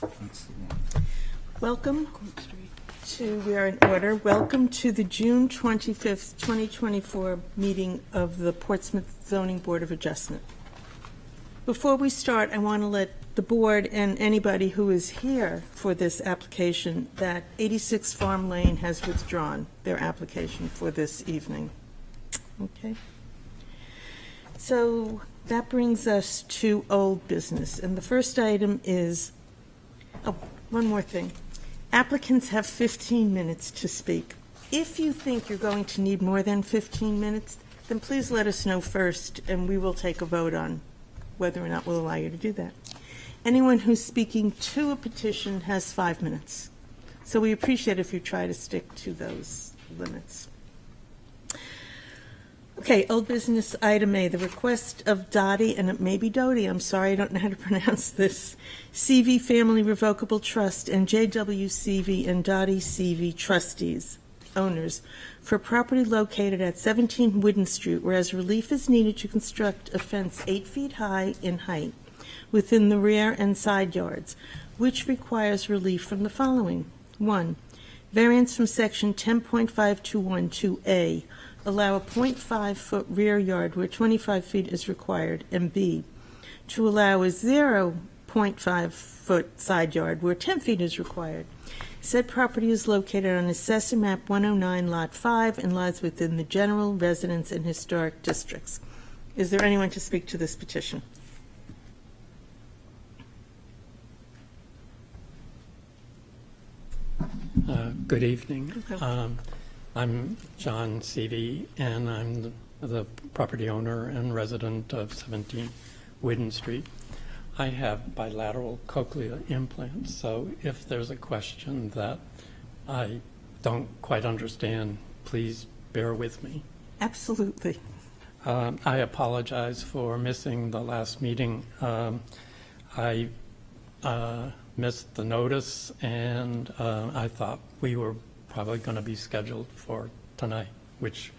That's the one. Welcome to, we are in order. Welcome to the June 25th, 2024 meeting of the Portsmouth Zoning Board of Adjustment. Before we start, I want to let the board and anybody who is here for this application that 86 Farm Lane has withdrawn their application for this evening. Okay. So that brings us to old business. And the first item is, oh, one more thing. Applicants have 15 minutes to speak. If you think you're going to need more than 15 minutes, then please let us know first, and we will take a vote on whether or not we'll allow you to do that. Anyone who's speaking to a petition has 5 minutes. So we appreciate if you try to stick to those limits. Okay, old business item A, the request of Dottie, and it may be Doty, I'm sorry, I don't know how to pronounce this, CV Family Revocable Trust and JW CV and Dottie CV trustees, owners, for property located at 17 Whidden Street, whereas relief is needed to construct a fence 8 feet high in height within the rear and side yards, which requires relief from the following. 1. Variance from section 10.5212A, allow a 0.5-foot rear yard where 25 feet is required, and B, to allow a 0.5-foot side yard where 10 feet is required. Said property is located on Assessor Map 109, Lot 5, and lies within the general residence and historic districts. Is there anyone to speak to this petition? Good evening. I'm John Seavey, and I'm the property owner and resident of 17 Whidden Street. I have bilateral cochlear implants, so if there's a question that I don't quite understand, please bear with me. Absolutely. I apologize for missing the last meeting. I missed the notice, and I thought we were probably going to be scheduled for tonight, which,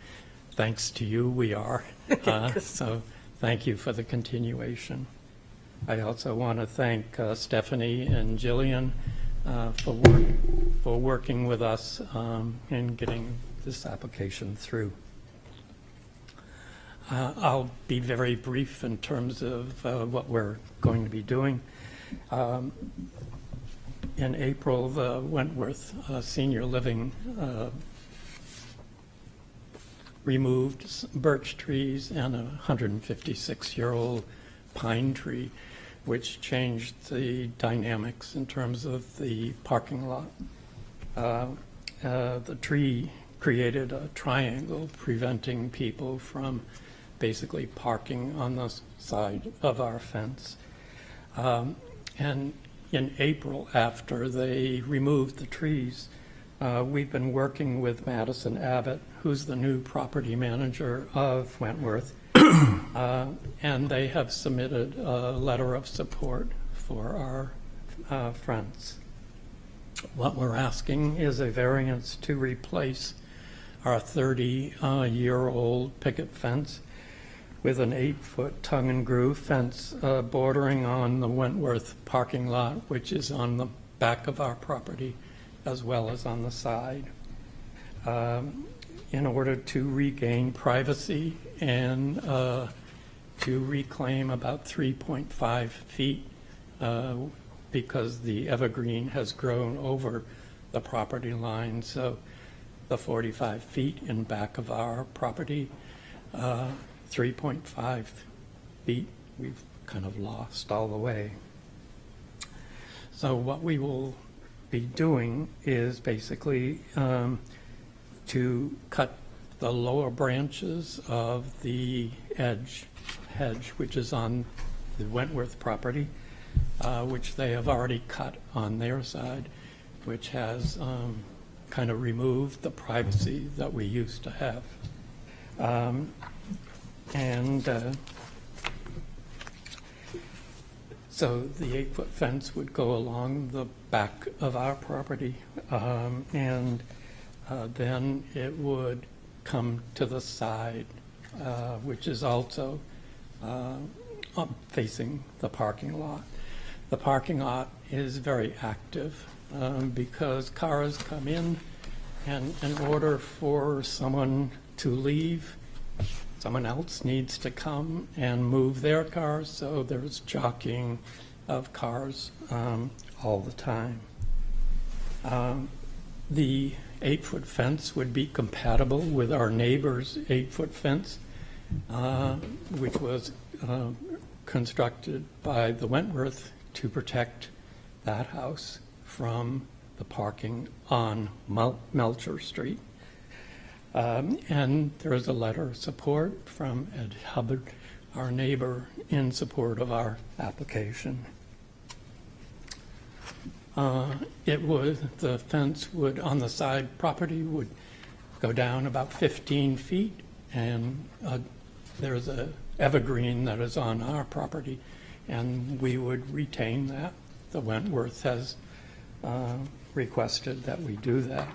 thanks to you, we are. So thank you for the continuation. I also want to thank Stephanie and Jillian for working with us in getting this application through. I'll be very brief in terms of what we're going to be doing. In April, the Wentworth Senior Living removed birch trees and a 156-year-old pine tree, which changed the dynamics in terms of the parking lot. The tree created a triangle preventing people from basically parking on the side of our fence. And in April, after they removed the trees, we've been working with Madison Abbott, who's the new property manager of Wentworth, and they have submitted a letter of support for our friends. What we're asking is a variance to replace our 30-year-old picket fence with an 8-foot tongue and groove fence bordering on the Wentworth parking lot, which is on the back of our property as well as on the side. In order to regain privacy and to reclaim about 3.5 feet because the evergreen has grown over the property line. So the 45 feet in back of our property, 3.5 feet, we've kind of lost all the way. So what we will be doing is basically to cut the lower branches of the hedge, which is on the Wentworth property, which they have already cut on their side, which has kind of removed the privacy that we used to have. So the 8-foot fence would go along the back of our property, and then it would come to the side, which is also facing the parking lot. the parking lot is very active because cars come in, and in order for someone to leave, someone else needs to come and move their car, so there's jockeying of cars all the time. The 8-foot fence would be compatible with our neighbor's 8-foot fence, which was constructed by the Wentworth to protect that house from the parking on Melcher Street. And there is a letter of support from Ed Hubbard, our neighbor, in support of our application. The fence would, on the side property, would go down about 15 feet, and there's a evergreen that is on our property, and we would retain that. The Wentworth has requested that we do that.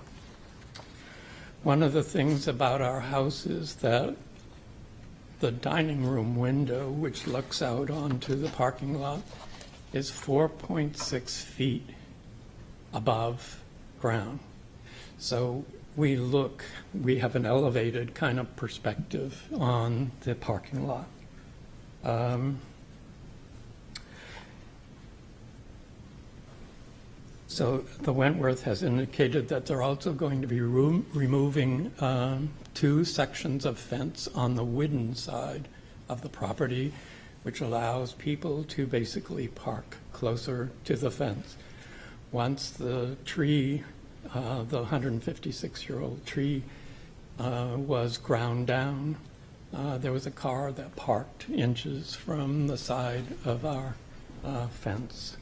One of the things about our house is that the dining room window, which looks out onto the parking lot, is 4.6 feet above ground. So we have an elevated kind of perspective on the parking lot. So the Wentworth has indicated that they're also going to be removing 2 sections of fence on the wooden side of the property, which allows people to basically park closer to the fence. Once the tree, the 156-year-old tree, was ground down, there was a car that parked inches from the side of our fence.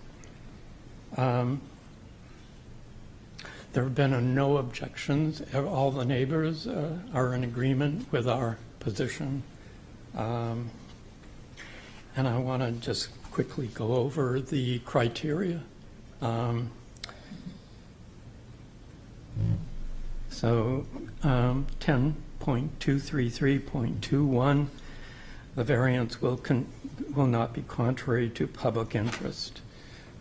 There have been no objections. All the neighbors are in agreement with our position. And I want to just quickly go over the criteria. So 10.233.21, the variance will not be contrary to public interest.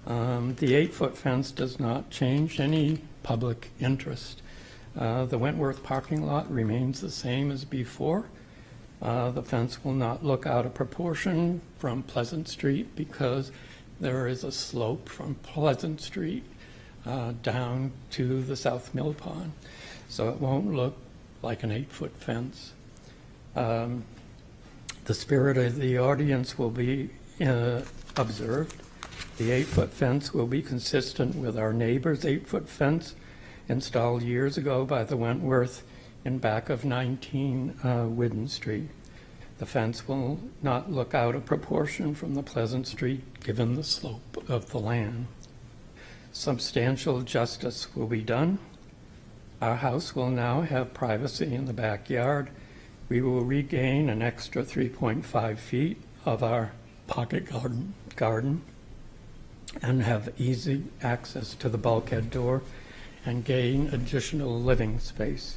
The 8-foot fence does not change any public interest. The Wentworth parking lot remains the same as before. The fence will not look out of proportion from Pleasant Street because there is a slope from Pleasant Street down to the South Mill Pond. So it won't look like an 8-foot fence. The spirit of the audience will be observed. The 8-foot fence will be consistent with our neighbor's 8-foot fence installed years ago by the Wentworth in back of 19 Whidden Street. The fence will not look out of proportion from the Pleasant Street given the slope of the land. Substantial justice will be done. Our house will now have privacy in the backyard. We will regain an extra 3.5 feet of our pocket garden and have easy access to the bulkhead door and gain additional living space.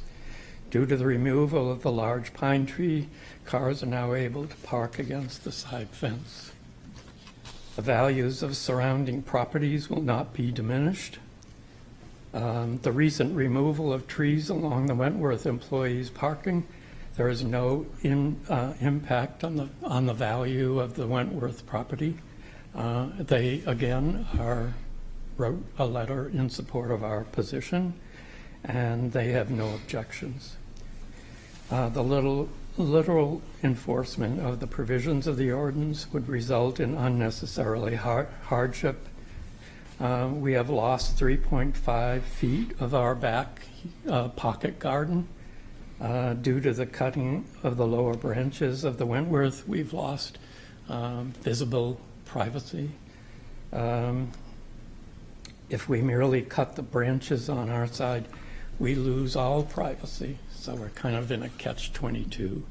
Due to the removal of the large pine tree, cars are now able to park against the side fence. The values of surrounding properties will not be diminished. The recent removal of trees along the Wentworth employees' parking, there is no impact on the value of the Wentworth property. They, again, wrote a letter in support of our position, and they have no objections. The literal enforcement of the provisions of the ordinance would result in unnecessarily hardship. We have lost 3.5 feet of our back pocket garden. Due to the cutting of the lower branches of the Wentworth, we've lost visible privacy. If we merely cut the branches on our side, we lose all privacy. So we're kind of in a catch-22.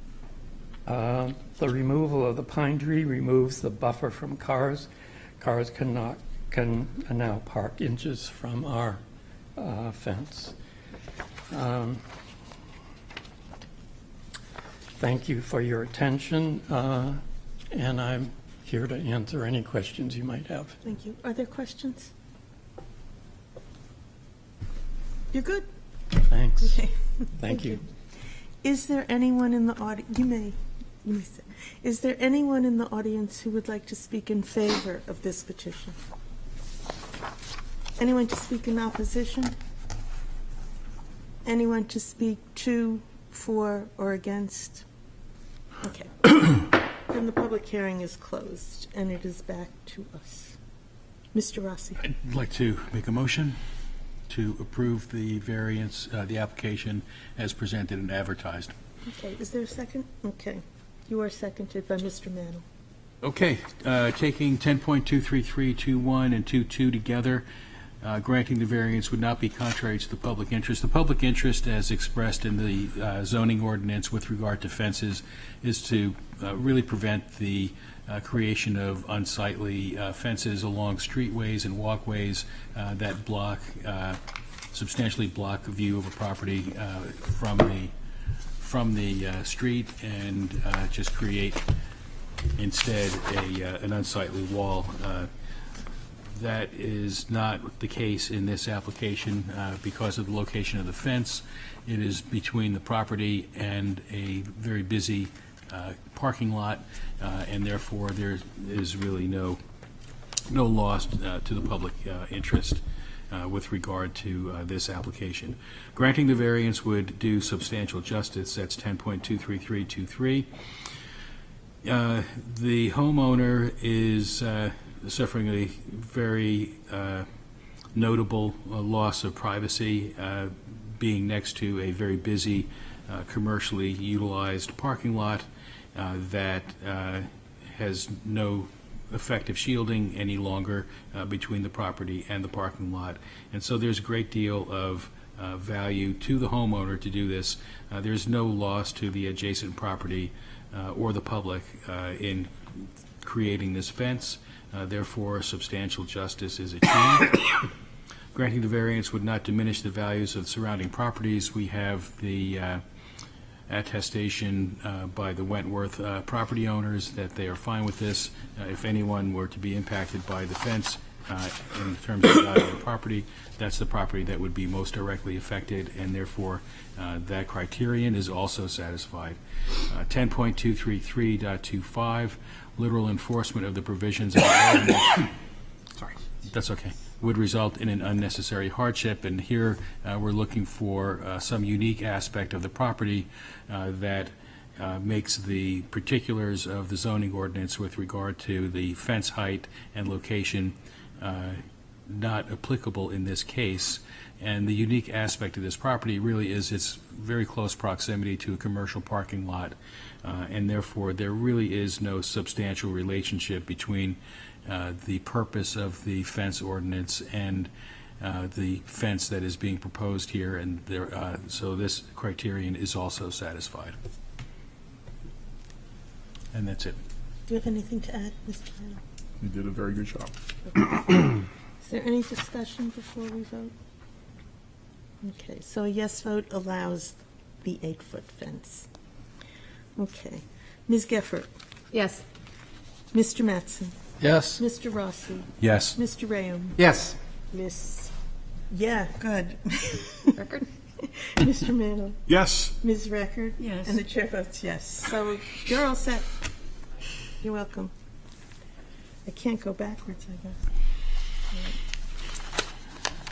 The removal of the pine tree removes the buffer from cars. Cars can now park inches from our fence. Thank you for your attention, and I'm here to answer any questions you might have. Thank you. Are there questions? You're good? Thanks. Okay. Thank you. Is there anyone in the audience, you may say, is there anyone in the audience who would like to speak in favor of this petition? Anyone to speak in opposition? Anyone to speak to, for, or against? Okay. Then the public hearing is closed, and it is back to us. Mr. Rossi. I'd like to make a motion to approve the variance, the application as presented and advertised. Okay, is there a second? Okay. You are seconded by Mr. Mantle. Okay, taking 10.23321 and 22 together, granting the variance would not be contrary to the public interest. The public interest, as expressed in the zoning ordinance with regard to fences, is to really prevent the creation of unsightly fences along streetways and walkways that substantially block the view of a property from the street, and just create instead an unsightly wall. That is not the case in this application because of the location of the fence. It is between the property and a very busy parking lot, and therefore there is really no loss to the public interest with regard to this application. Granting the variance would do substantial justice. That's 10.23323. The homeowner is suffering a very notable loss of privacy, being next to a very busy commercially utilized parking lot that has no effective shielding any longer between the property and the parking lot. And so there's a great deal of value to the homeowner to do this. There's no loss to the adjacent property or the public in creating this fence. Therefore, substantial justice is achieved. Granting the variance would not diminish the values of surrounding properties. We have the attestation by the Wentworth property owners that they are fine with this. If anyone were to be impacted by the fence in terms of value of the property, that's the property that would be most directly affected, and therefore that criterion is also satisfied. 10.233.25, literal enforcement of the provisions of the ordinance. Sorry, that's okay. Would result in an unnecessary hardship, and here we're looking for some unique aspect of the property that makes the particulars of the zoning ordinance with regard to the fence height and location not applicable in this case. And the unique aspect of this property really is its very close proximity to a commercial parking lot, and therefore there really is no substantial relationship between the purpose of the fence ordinance and the fence that is being proposed here, and so this criterion is also satisfied. And that's it. Do you have anything to add, Mr. Mantle? You did a very good job. Is there any discussion before we vote? Okay, so a yes vote allows the 8-foot fence. Okay. Ms. Geffert? Yes. Mr. Mattson? Yes. Mr. Rossi? Yes. Mr. Rayum? Yes. Miss? Yeah, good. Record? Mr. Mantle? Yes. Ms. Record? Yes. And the chair votes yes. So you're all set. You're welcome. I can't go backwards, I guess. All right.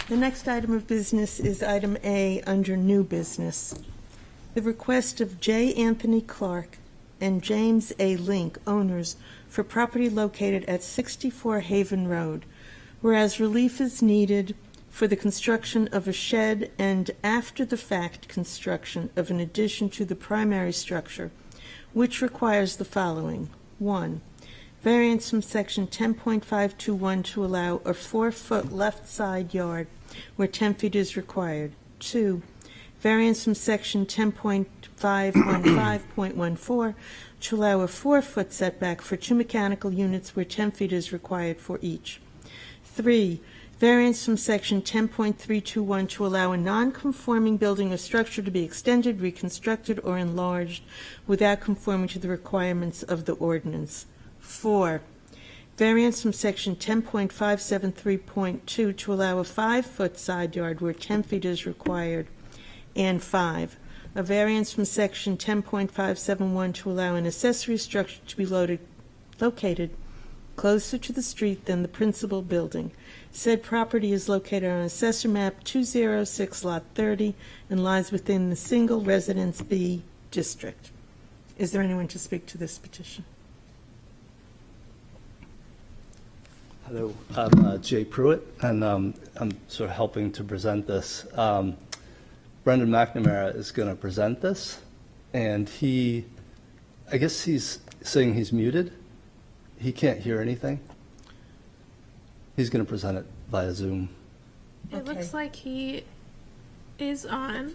The next item of business is item A under new business. The request of J. Anthony Clark and James A. Link, owners, for property located at 64 Haven Road, whereas relief is needed for the construction of a shed and after-the-fact construction of an addition to the primary structure, which requires the following. 1. Variance from section 10.521 to allow a 4-foot left side yard where 10 feet is required. 2. Variance from section 10.515.14 to allow a 4-foot setback for 2 mechanical units where 10 feet is required for each. 3. Variance from section 10.321 to allow a non-conforming building or structure to be extended, reconstructed, or enlarged without conforming to the requirements of the ordinance. 4. Variance from section 10.573.2 to allow a 5-foot side yard where 10 feet is required. And 5, a variance from section 10.571 to allow an accessory structure to be located closer to the street than the principal building. Said property is located on Assessor Map 206, Lot 30, and lies within the Single Residence B district. Is there anyone to speak to this petition? Hello, I'm Jay Pruitt, and I'm sort of helping to present this. Brendan McNamara is going to present this, and I guess he's saying he's muted. He can't hear anything. He's going to present it via Zoom. It Okay. looks like he is on.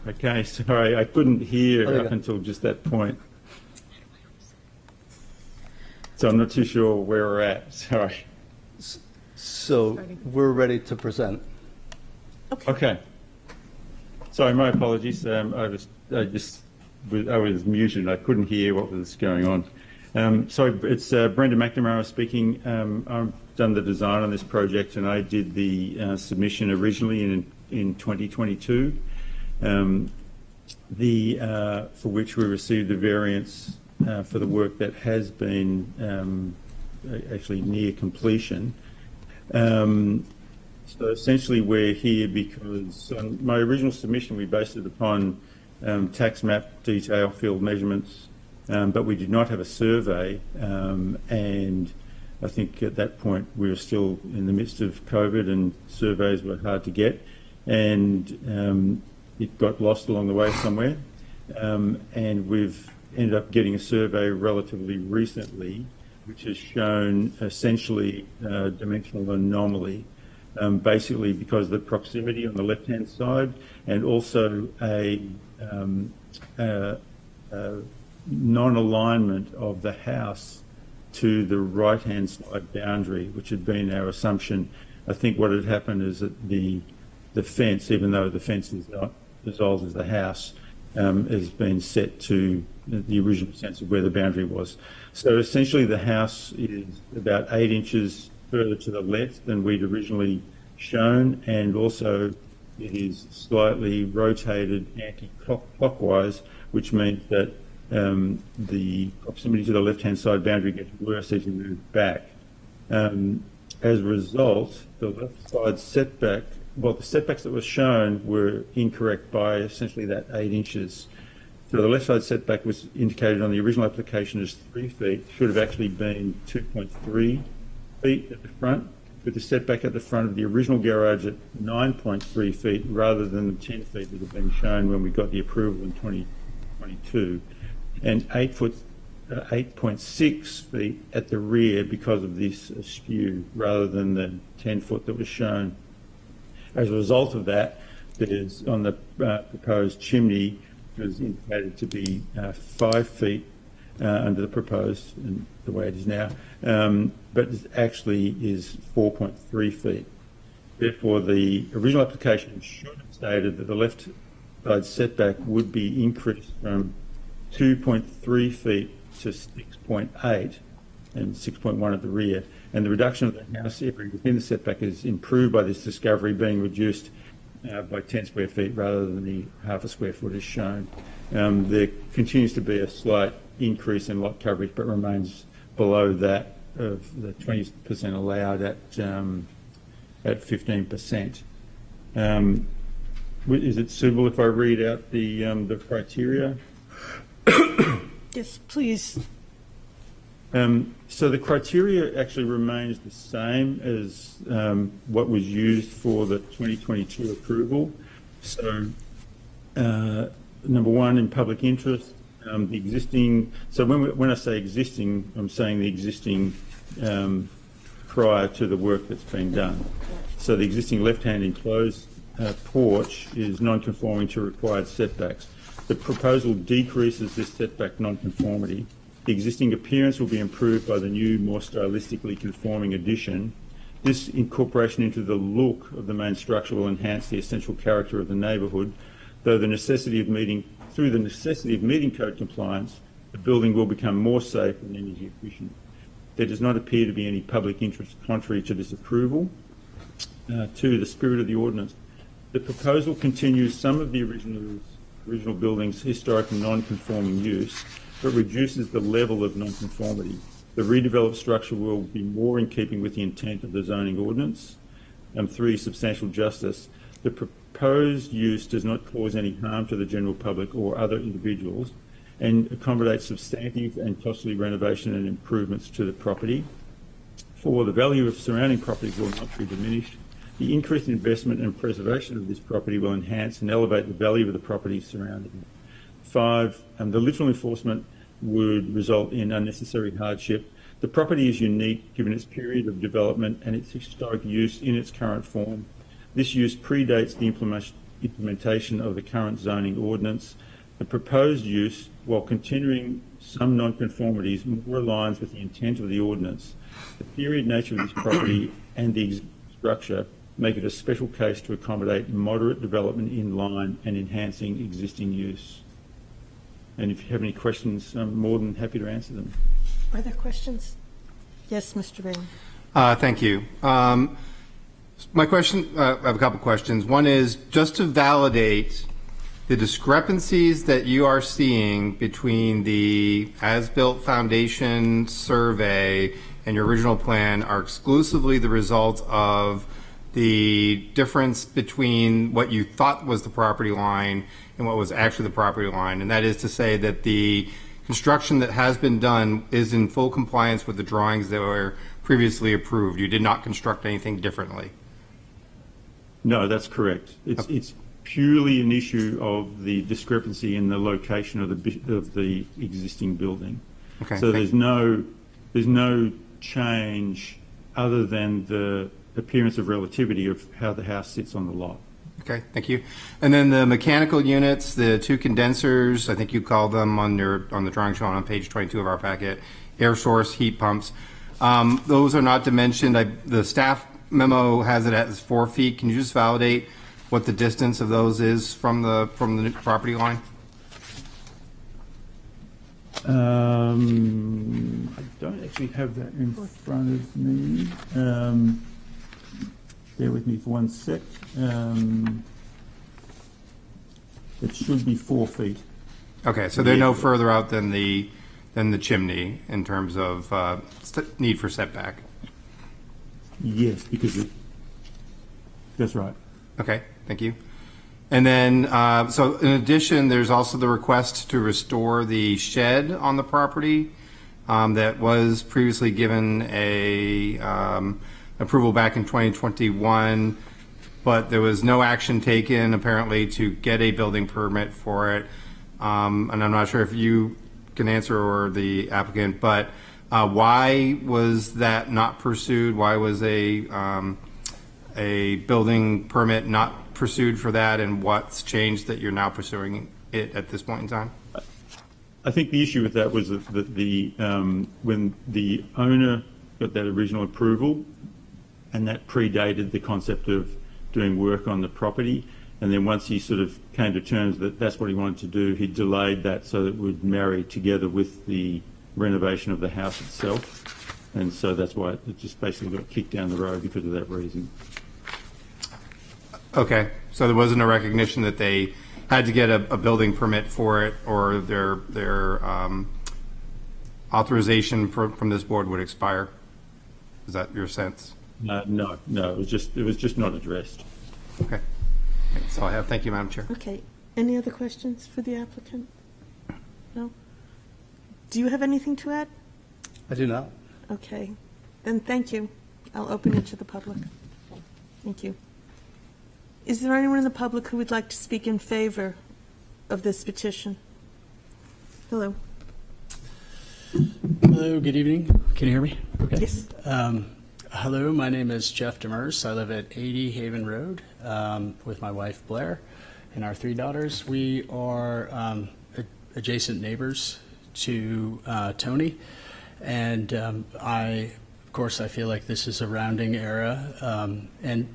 Okay, sorry, I couldn't hear Oh, there you up go. until just that point. So I'm not too sure where we're at, sorry. So we're ready to present. Okay. Sorry, my apologies. I was muted. I couldn't hear what was going on. Sorry, it's Brendan McNamara speaking. I've done the design on this project, and I did the submission originally in 2022, for which we received a variance for the work that has been actually near completion. So essentially we're here because on my original submission we based it upon tax map detail field measurements, but we did not have a survey, and I think at that point we were still in the midst of COVID and surveys were hard to get, and it got lost along the way somewhere, and we've ended up getting a survey relatively recently which has shown essentially dimensional anomaly, basically because of the proximity on the left-hand side and also a non-alignment of the house to the right-hand side boundary, which had been our assumption. I think what had happened is that the fence, even though the fence is not as old as the house, has been set to the original sense of where the boundary was. So essentially the house is about 8 inches further to the left than we'd originally shown, and also it is slightly rotated anti-clockwise, which means that the proximity to the left-hand side boundary gets worse as you move back. As a result, the left side setback, well, the setbacks that were shown were incorrect by essentially that 8 inches. So the left side setback was indicated on the original application as 3 feet, should have actually been 2.3 feet at the front, with the setback at the front of the original garage at 9.3 feet rather than the 10 feet that had been shown when we got the approval in 2022, and 8.6 feet at the rear because of this askew rather than the 10 foot that was shown. As a result of that, there's on the proposed chimney was indicated to be 5 feet under the proposed and the way it is now, but it actually is 4.3 feet. Therefore, the original application should have stated that the left side setback would be increased from 2.3 feet to 6.8 and 6.1 at the rear. And the reduction of the house area within the setback is improved by this discovery being reduced by 10 square feet rather than the half a square foot as shown. There continues to be a slight increase in lot coverage, but remains below that of the 20% allowed at 15%. Is it suitable if I read out the criteria? Yes, please. So the criteria actually remains the same as what was used for the 2022 approval. So number one, in public interest, the existing, so when I say existing, I'm saying the existing prior to the work that's been done. So the existing left-hand enclosed porch is non-conforming to required setbacks. The proposal decreases this setback non-conformity. The existing appearance will be improved by the new, more stylistically conforming addition. This incorporation into the look of the main structure will enhance the essential character of the neighbourhood, though through the necessity of meeting code compliance, the building will become more safe and energy efficient. There does not appear to be any public interest contrary to this approval. 2, the spirit of the ordinance. The proposal continues some of the original building's historic and non-conforming use, but reduces the level of non-conformity. The redeveloped structure will be more in keeping with the intent of the zoning ordinance. 3, substantial justice. The proposed use does not cause any harm to the general public or other individuals and accommodates substantive and costly renovation and improvements to the property. 4, the value of surrounding properties will not be diminished. The increased investment and preservation of this property will enhance and elevate the value of the property surrounding it. 5, the literal enforcement would result in unnecessary hardship. The property is unique given its period of development and its historic use in its current form. This use predates the implementation of the current zoning ordinance. The proposed use, while continuing some non-conformities, more aligns with the intent of the ordinance. The period nature of this property and the existing structure make it a special case to accommodate moderate development in line and enhancing existing use. And if you have any questions, I'm more than happy to answer them. Are there questions? Yes, Mr. Bailey. Thank you. My question, I have a couple questions. One is just to validate the discrepancies that you are seeing between the as-built foundation survey and your original plan are exclusively the result of the difference between what you thought was the property line and what was actually the property line. And that is to say that the construction that has been done is in full compliance with the drawings that were previously approved. You did not construct anything differently. No, that's correct. It's purely an issue of the discrepancy in the location of the existing building. Okay. So there's no change other than the appearance of relativity of how the house sits on the lot. Okay, thank you. And then the mechanical units, the 2 condensers, I think you called them on the drawing shown on page 22 of our packet, air source heat pumps. Those are not dimensioned. The staff memo has it as 4 feet. Can you just validate what the distance of those is from the property line? I don't actually have that in front of me. Bear with me for 1 sec. It should be 4 feet. Okay, so they're no further out than the chimney in terms of need for setback. Yes, because that's right. Okay, thank you. And then, so in addition, there's also the request to restore the shed on the property that was previously given a approval back in 2021, but there was no action taken apparently to get a building permit for it. And I'm not sure if you can answer or the applicant, but why was that not pursued? Why was a building permit not pursued for that, and what's changed that you're now pursuing it at this point in time? I think the issue with that was that when the owner got that original approval, and that predated the concept of doing work on the property, and then once he sort of came to terms that that's what he wanted to do, he delayed that so that it would marry together with the renovation of the house itself, and so that's why it just basically got kicked down the road because of that reason. Okay, so there wasn't a recognition that they had to get a building permit for it, or their authorization from this board would expire? Is that your sense? No, it was just not addressed. Okay, that's all I have. Thank you, Madam Chair. Okay. Any other questions for the applicant? No? Do you have anything to add? I do not. Okay. Then thank you. I'll open it to the public. Thank you. Is there anyone in the public who would like to speak in favor of this petition? Hello. Hello, good evening. Can you hear me? Okay. Yes. Hello, my name is Jeff Demers. I live at 80 Haven Road with my wife Blair and our 3 daughters. We are adjacent neighbors to Tony, and of course, I feel like this is a rounding error, and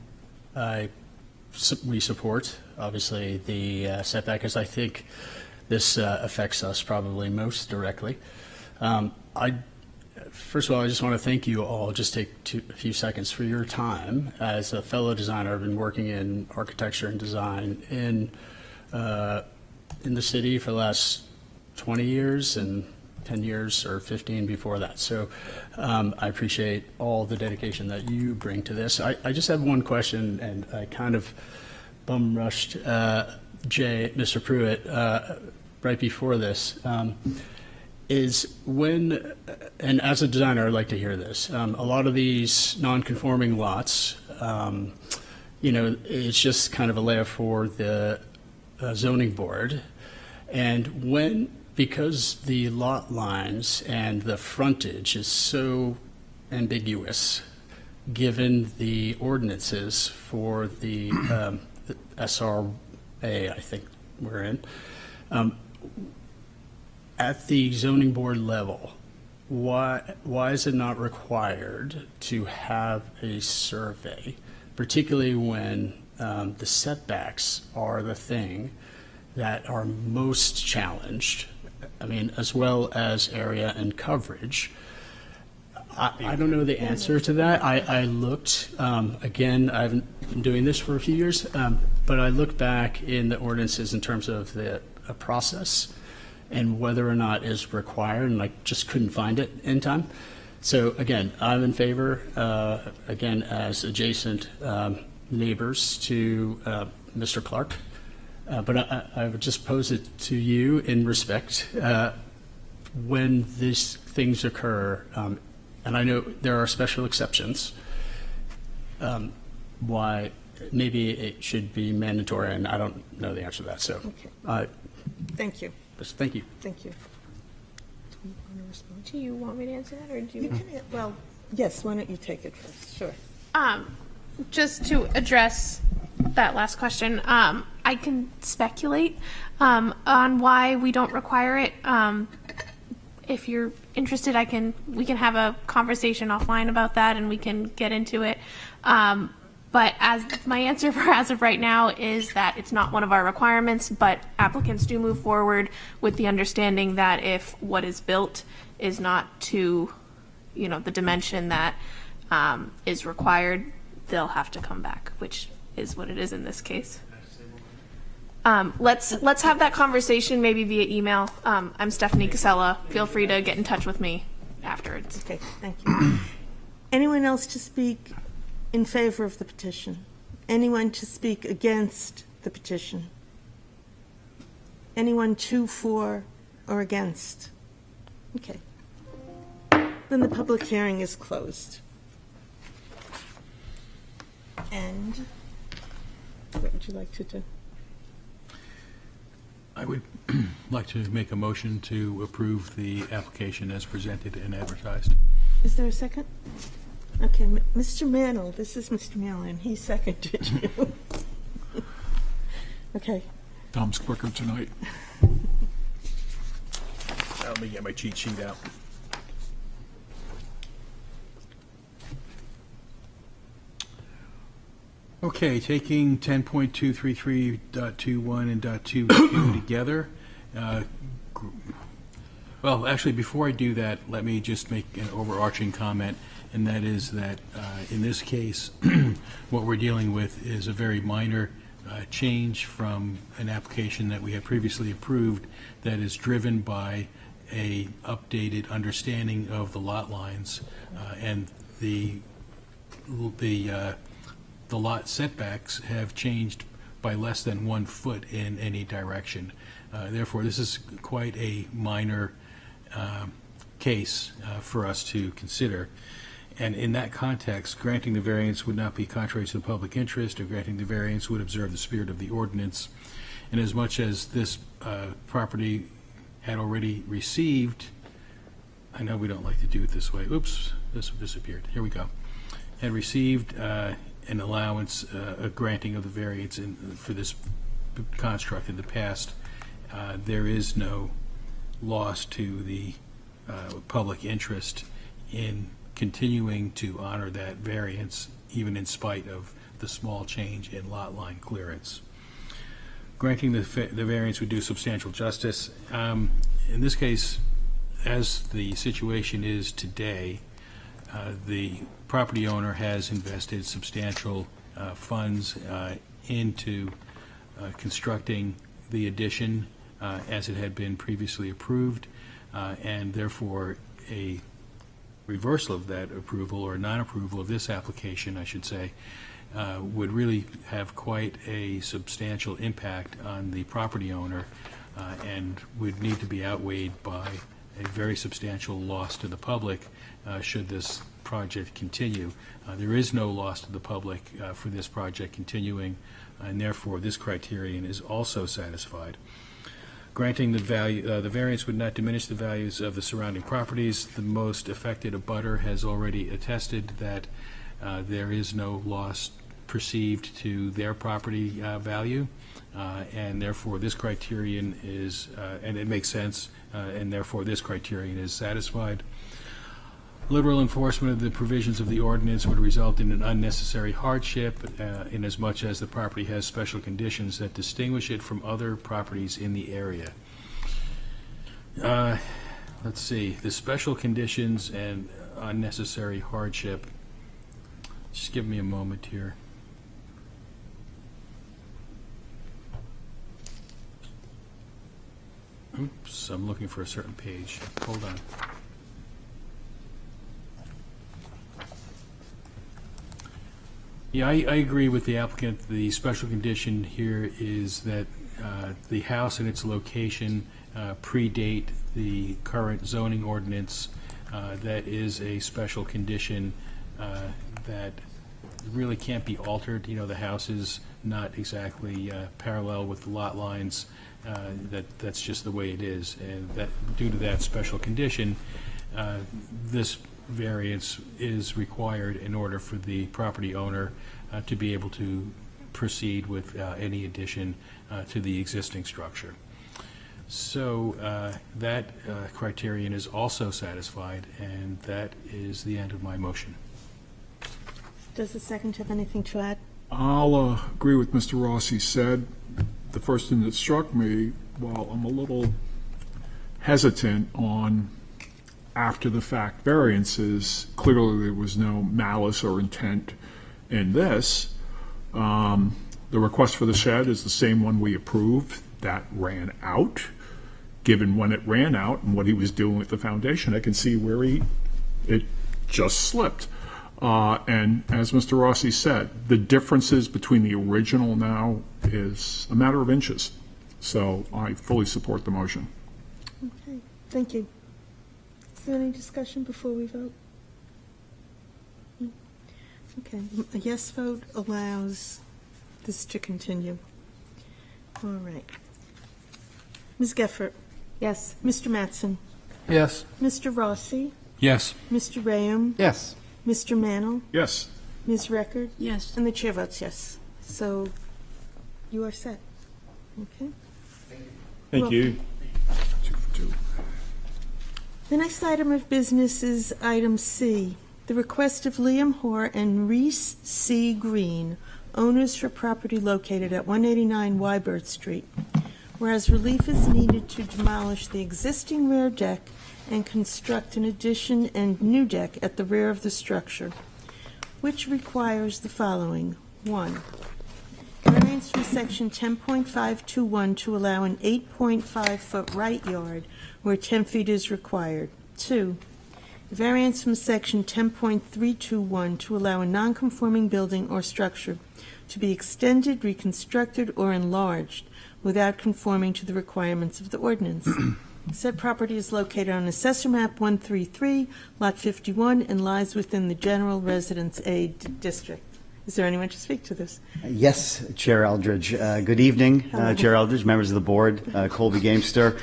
we support, obviously, the setback, because I think this affects us probably most directly. First of all, I just want to thank you all. Just take a few seconds for your time. As a fellow designer, I've been working in architecture and design in the city for the last 20 years and 10 years or 15 before that. So I appreciate all the dedication that you bring to this. I just have one question, and I kind of bum rushed Mr. Pruitt right before this. Is when, and as a designer, I'd like to hear this. A lot of these non-conforming lots, it's just kind of a layout for the zoning board. And because the lot lines and the frontage is so ambiguous, given the ordinances for the SRA, I think we're in, at the zoning board level, why is it not required to have a survey, particularly when the setbacks are the thing that are most challenged? I mean, as well as area and coverage. I don't know the answer to that. I looked, again, I haven't been doing this for a few years, but I looked back in the ordinances in terms of the process and whether or not is required, and I just couldn't find it in time. So again, I'm in favor, again, as adjacent neighbors to Mr. Clark. But I would just pose it to you in respect, when these things occur, and I know there are special exceptions, why maybe it should be mandatory, and I don't know the answer to that. So, Thank you. thank you. Thank you. Do you want to respond? Do you want me to answer that, or do you? You can, well, yes, why don't you take it first? Sure. Just to address that last question, I can speculate on why we don't require it. If you're interested, we can have a conversation offline about that, and we can get into it. But as my answer for as of right now is that it's not one of our requirements, but applicants do move forward with the understanding that if what is built is not to, the dimension that is required, they'll have to come back, which is what it is in this case. Let's have that conversation maybe via email. I'm Stephanie Casella. Feel free to get in touch with me afterwards. Okay, thank you. Anyone else to speak in favor of the petition? Anyone to speak against the petition? Anyone for, or against? Okay. Then the public hearing is closed. And what would you like to do? I would like to make a motion to approve the application as presented and advertised. Is there a second? Okay, Mr. Mantle, this is Mr. Mallon. He seconded you. Okay. Tom's quicker tonight. Let me get my cheat sheet out. Okay, taking 10.233.21 and .22 together. Well, actually, before I do that, let me just make an overarching comment, and that is that in this case, what we're dealing with is a very minor change from an application that we had previously approved that is driven by a updated understanding of the lot lines and the lot setbacks have changed by less than 1 foot in any direction. Therefore, this is quite a minor case for us to consider. And in that context, granting the variance would not be contrary to the public interest, or granting the variance would observe the spirit of the ordinance. And as much as this property had already received, I know we don't like to do it this way. Oops, this disappeared. Here we go. Had received an allowance, a granting of the variance for this construct in the past. There is no loss to the public interest in continuing to honor that variance, even in spite of the small change in lot line clearance. Granting the variance would do substantial justice. In this case, as the situation is today, the property owner has invested substantial funds into constructing the addition as it had been previously approved, and therefore a reversal of that approval or non-approval of this application, I should say, would really have quite a substantial impact on the property owner and would need to be outweighed by a very substantial loss to the public should this project continue. There is no loss to the public for this project continuing, and therefore this criterion is also satisfied. Granting the variance would not diminish the values of the surrounding properties. The most affected abutter has already attested that there is no loss perceived to their property value, and therefore this criterion is, and it makes sense, and therefore this criterion is satisfied. Literal enforcement of the provisions of the ordinance would result in an unnecessary hardship inasmuch as the property has special conditions that distinguish it from other properties in the area. Let's see, the special conditions and unnecessary hardship. Just give me a moment here. Oops, I'm looking for a certain page. Hold on. Yeah, I agree with the applicant. The special condition here is that the house and its location predate the current zoning ordinance. That is a special condition that really can't be altered. You know, the house is not exactly parallel with the lot lines. That's just the way it is. And that due to that special condition, this variance is required in order for the property owner to be able to proceed with any addition to the existing structure. So that criterion is also satisfied, and that is the end of my motion. Does the second have anything to add? I'll agree with Mr. Rossi said. The first thing that struck me, while I'm a little hesitant on after-the-fact variances, clearly there was no malice or intent in this. The request for the shed is the same one we approved. That ran out. Given when it ran out and what he was doing with the foundation, I can see where it just slipped. And as Mr. Rossi said, the differences between the original now is a matter of inches. So I fully support the motion. Okay, thank you. Is there any discussion before we vote? Okay, a yes vote allows this to continue. All right. Ms. Geffert? Yes. Mr. Mattson? Yes. Mr. Rossi? Yes. Mr. Rayum? Yes. Mr. Mannel? Yes. Ms. Record? Yes. And the chair votes yes. So you are set. Okay. Thank you. 2 for 2. The next item of business is item C, the request of Liam Hoare and Reese C. Green, owners for property located at 189 Wybird Street, whereas relief is needed to demolish the existing rear deck and construct an addition and new deck at the rear of the structure, which requires the following. 1. Variance from section 10.521 to allow an 8.5-foot right yard where 10 feet is required. 2. Variance from section 10.321 to allow a nonconforming building or structure to be extended, reconstructed, or enlarged without conforming to the requirements of the ordinance. Said property is located on Assessor Map 133, Lot 51, and lies within the General Residence A District. Is there anyone to speak to this? Yes, Chair Eldridge. Good evening, Chair Eldridge, members of the board, Colby Gamester.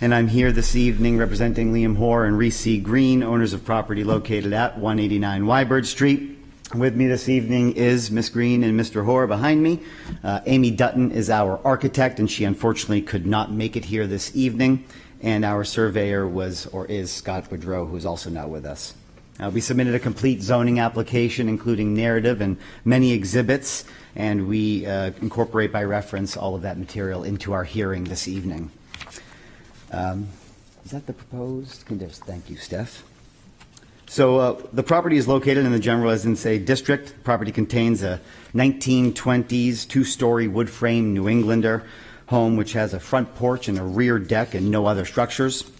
And I'm here this evening representing Liam Hoare and Reese C. Green, owners of property located at 189 Wybird Street. With me this evening is Ms. Green and Mr. Hoare behind me. Amy Dutton is our architect, and she unfortunately could not make it here this evening. And our surveyor was, or is, Scott Woodrow, who's also not with us. We submitted a complete zoning application, including narrative and many exhibits, and we incorporate by reference all of that material into our hearing this evening. Is that the proposed conditions? Thank you, Steph. So the property is located in the general residence A district. The property contains a 1920s two-story wood frame New Englander home, which has a front porch and a rear deck and no other structures,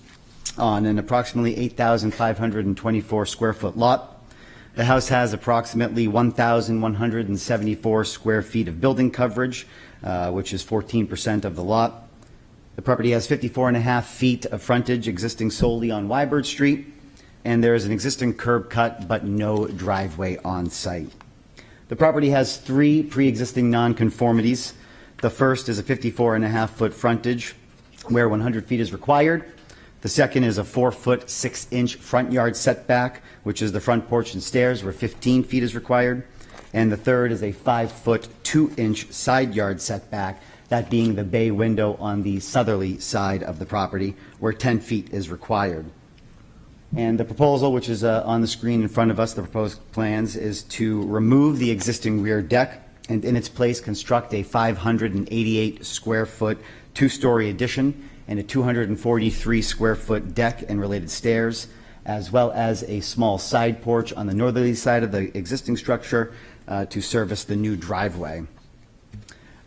on an approximately 8,524 square foot lot. The house has approximately 1,174 square feet of building coverage, which is 14% of the lot. The property has 54.5 feet of frontage existing solely on Wybird Street, and there is an existing curb cut but no driveway on site. The property has 3 pre-existing nonconformities. The first is a 54.5-foot frontage where 100 feet is required. The second is a 4-foot 6-inch front yard setback, which is the front porch and stairs, where 15 feet is required. And the third is a 5-foot 2-inch side yard setback, that being the bay window on the southerly side of the property, where 10 feet is required. And the proposal, which is on the screen in front of us, the proposed plans, is to remove the existing rear deck and in its place construct a 588 square foot 2-story addition and a 243 square foot deck and related stairs, as well as a small side porch on the northerly side of the existing structure to service the new driveway.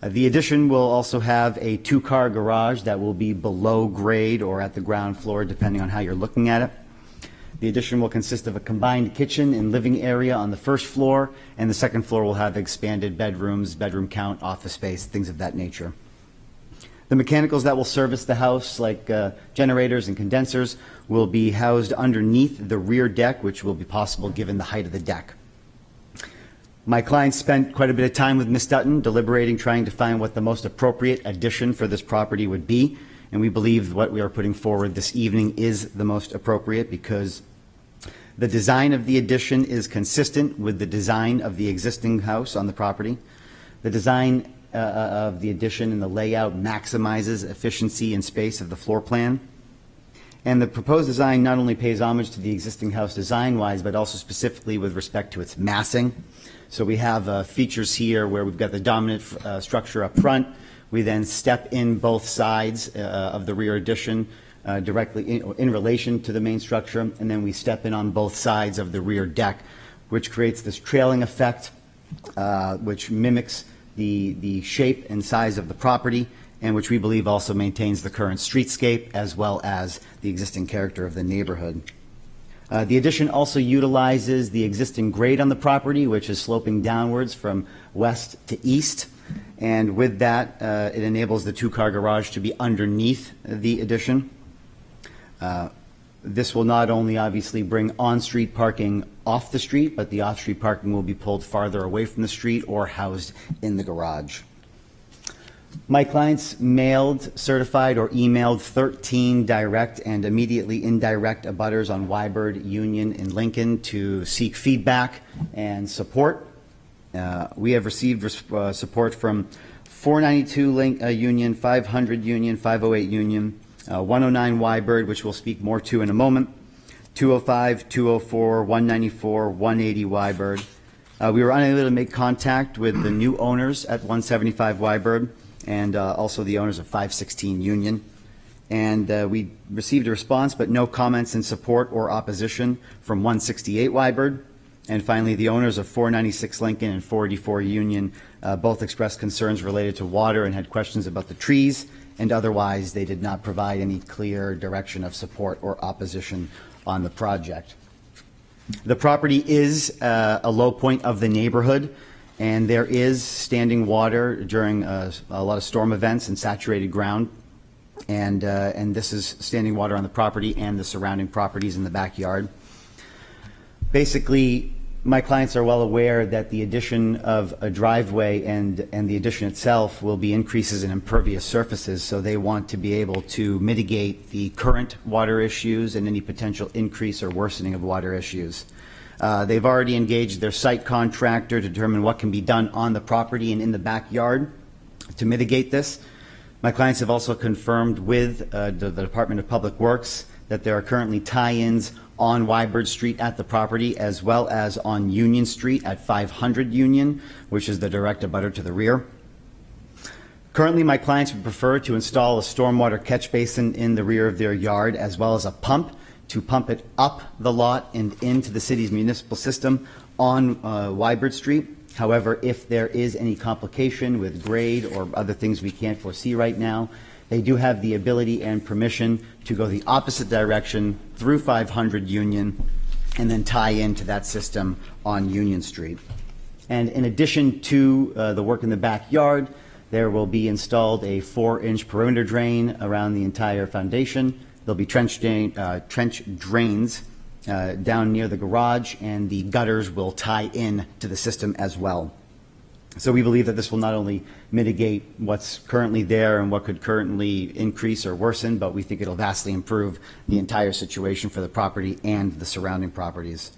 The addition will also have a 2-car garage that will be below grade or at the ground floor, depending on how you're looking at it. The addition will consist of a combined kitchen and living area on the first floor, and the second floor will have expanded bedrooms, bedroom count, office space, things of that nature. The mechanicals that will service the house, like generators and condensers, will be housed underneath the rear deck, which will be possible given the height of the deck. My client spent quite a bit of time with Ms. Dutton deliberating, trying to find what the most appropriate addition for this property would be, and we believe what we are putting forward this evening is the most appropriate because the design of the addition is consistent with the design of the existing house on the property. The design of the addition and the layout maximizes efficiency and space of the floor plan. And the proposed design not only pays homage to the existing house design-wise, but also specifically with respect to its massing. So we have features here where we've got the dominant structure up front. We then step in both sides of the rear addition directly in relation to the main structure, and then we step in on both sides of the rear deck, which creates this trailing effect, which mimics the shape and size of the property, and which we believe also maintains the current streetscape as well as the existing character of the neighborhood. The addition also utilizes the existing grade on the property, which is sloping downwards from west to east, and with that, it enables the 2-car garage to be underneath the addition. This will not only obviously bring on-street parking off the street, but the off-street parking will be pulled farther away from the street or housed in the garage. My clients mailed, certified, or emailed 13 direct and immediately indirect abutters on Wybird, Union, and Lincoln to seek feedback and support. We have received support from 492 Union, 500 Union, 508 Union, 109 Wybird, which we'll speak more to in a moment, 205, 204, 194, 180 Wybird. We were unable to make contact with the new owners at 175 Wybird and also the owners of 516 Union. And we received a response, but no comments in support or opposition from 168 Wybird. And finally, the owners of 496 Lincoln and 484 Union both expressed concerns related to water and had questions about the trees, and otherwise they did not provide any clear direction of support or opposition on the project. The property is a low point of the neighborhood, and there is standing water during a lot of storm events and saturated ground. And this is standing water on the property and the surrounding properties in the backyard. Basically, my clients are well aware that the addition of a driveway and the addition itself will be increases in impervious surfaces, so they want to be able to mitigate the current water issues and any potential increase or worsening of water issues. They've already engaged their site contractor to determine what can be done on the property and in the backyard to mitigate this. My clients have also confirmed with the Department of Public Works that there are currently tie-ins on Wybird Street at the property, as well as on Union Street at 500 Union, which is the direct abutter to the rear. Currently, my clients would prefer to install a stormwater catch basin in the rear of their yard, as well as a pump to pump it up the lot and into the city's municipal system on Wybird Street. However, if there is any complication with grade or other things we can't foresee right now, they do have the ability and permission to go the opposite direction through 500 Union and then tie into that system on Union Street. And in addition to the work in the backyard, there will be installed a 4-inch perimeter drain around the entire foundation. There'll be trench drains down near the garage, and the gutters will tie in to the system as well. So we believe that this will not only mitigate what's currently there and what could currently increase or worsen, but we think it'll vastly improve the entire situation for the property and the surrounding properties.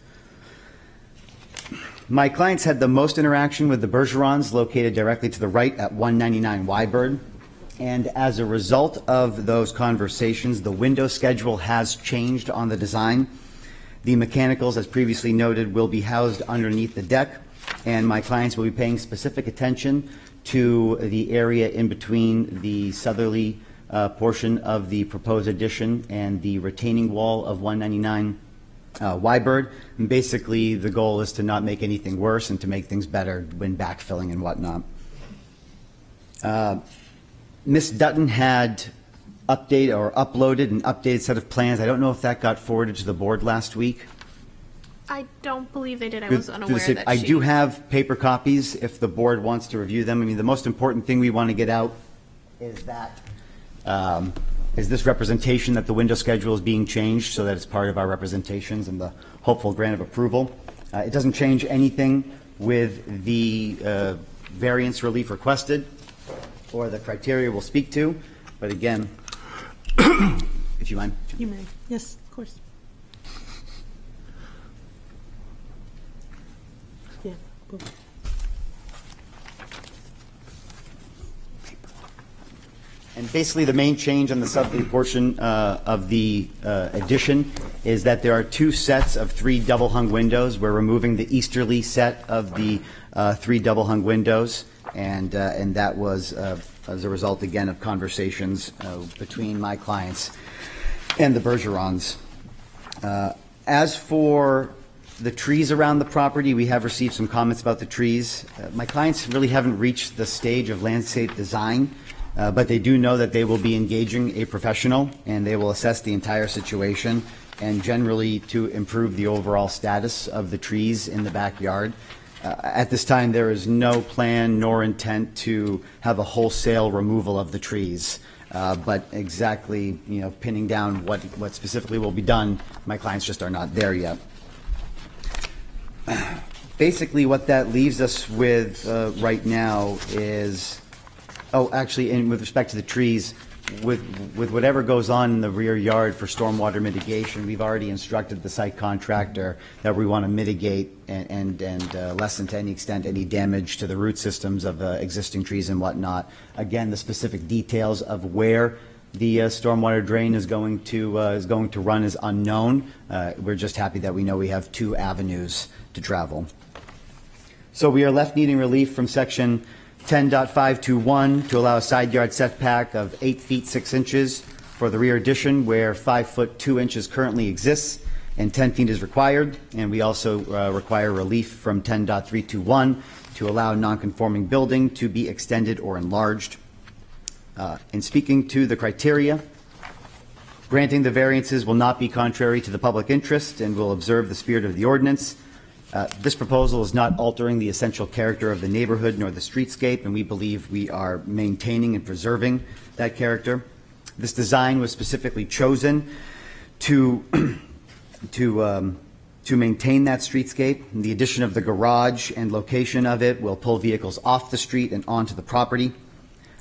My clients had the most interaction with the Bergerons, located directly to the right at 199 Wybird. And as a result of those conversations, the window schedule has changed on the design. The mechanicals, as previously noted, will be housed underneath the deck, and my clients will be paying specific attention to the area in between the southerly portion of the proposed addition and the retaining wall of 199 Wybird. And basically, the goal is to not make anything worse and to make things better when backfilling and whatnot. Ms. Dutton had uploaded an updated set of plans. I don't know if that got forwarded to the board last week. I don't believe they did. I was unaware that I she... do have paper copies if the board wants to review them. I mean, the most important thing we want to get out is that is this representation that the window schedule is being changed so that it's part of our representations and the hopeful grant of approval. It doesn't change anything with the variance relief requested or the criteria we'll speak to, but again, if you mind. You may. Yes, of course. Yeah. Well, And basically, the main change on the southerly portion of the addition is that there are 2 sets of 3 double-hung windows. We're removing the easterly set of the 3 double-hung windows, and that was as a result, again, of conversations between my clients and the Bergerons. As for the trees around the property, we have received some comments about the trees. My clients really haven't reached the stage of landscape design, but they do know that they will be engaging a professional, and they will assess the entire situation and generally to improve the overall status of the trees in the backyard. At this time, there is no plan nor intent to have a wholesale removal of the trees. But exactly, pinning down what specifically will be done, my clients just are not there yet. Basically, what that leaves us with right now is, and with respect to the trees, with whatever goes on in the rear yard for stormwater mitigation, we've already instructed the site contractor that we want to mitigate and lessen to any extent any damage to the root systems of existing trees and whatnot. Again, the specific details of where the stormwater drain is going to run is unknown. We're just happy that we know we have 2 avenues to travel. So we are left needing relief from section 10.521 to allow a side yard setback of 8 feet 6 inches for the rear addition where 5 foot 2 inches currently exists and 10 feet is required. And we also require relief from 10.321 to allow non-conforming building to be extended or enlarged. In speaking to the criteria, granting the variances will not be contrary to the public interest and will observe the spirit of the ordinance. This proposal is not altering the essential character of the neighborhood nor the streetscape, and we believe we are maintaining and preserving that character. This design was specifically chosen to maintain that streetscape. And the addition of the garage and location of it will pull vehicles off the street and onto the property.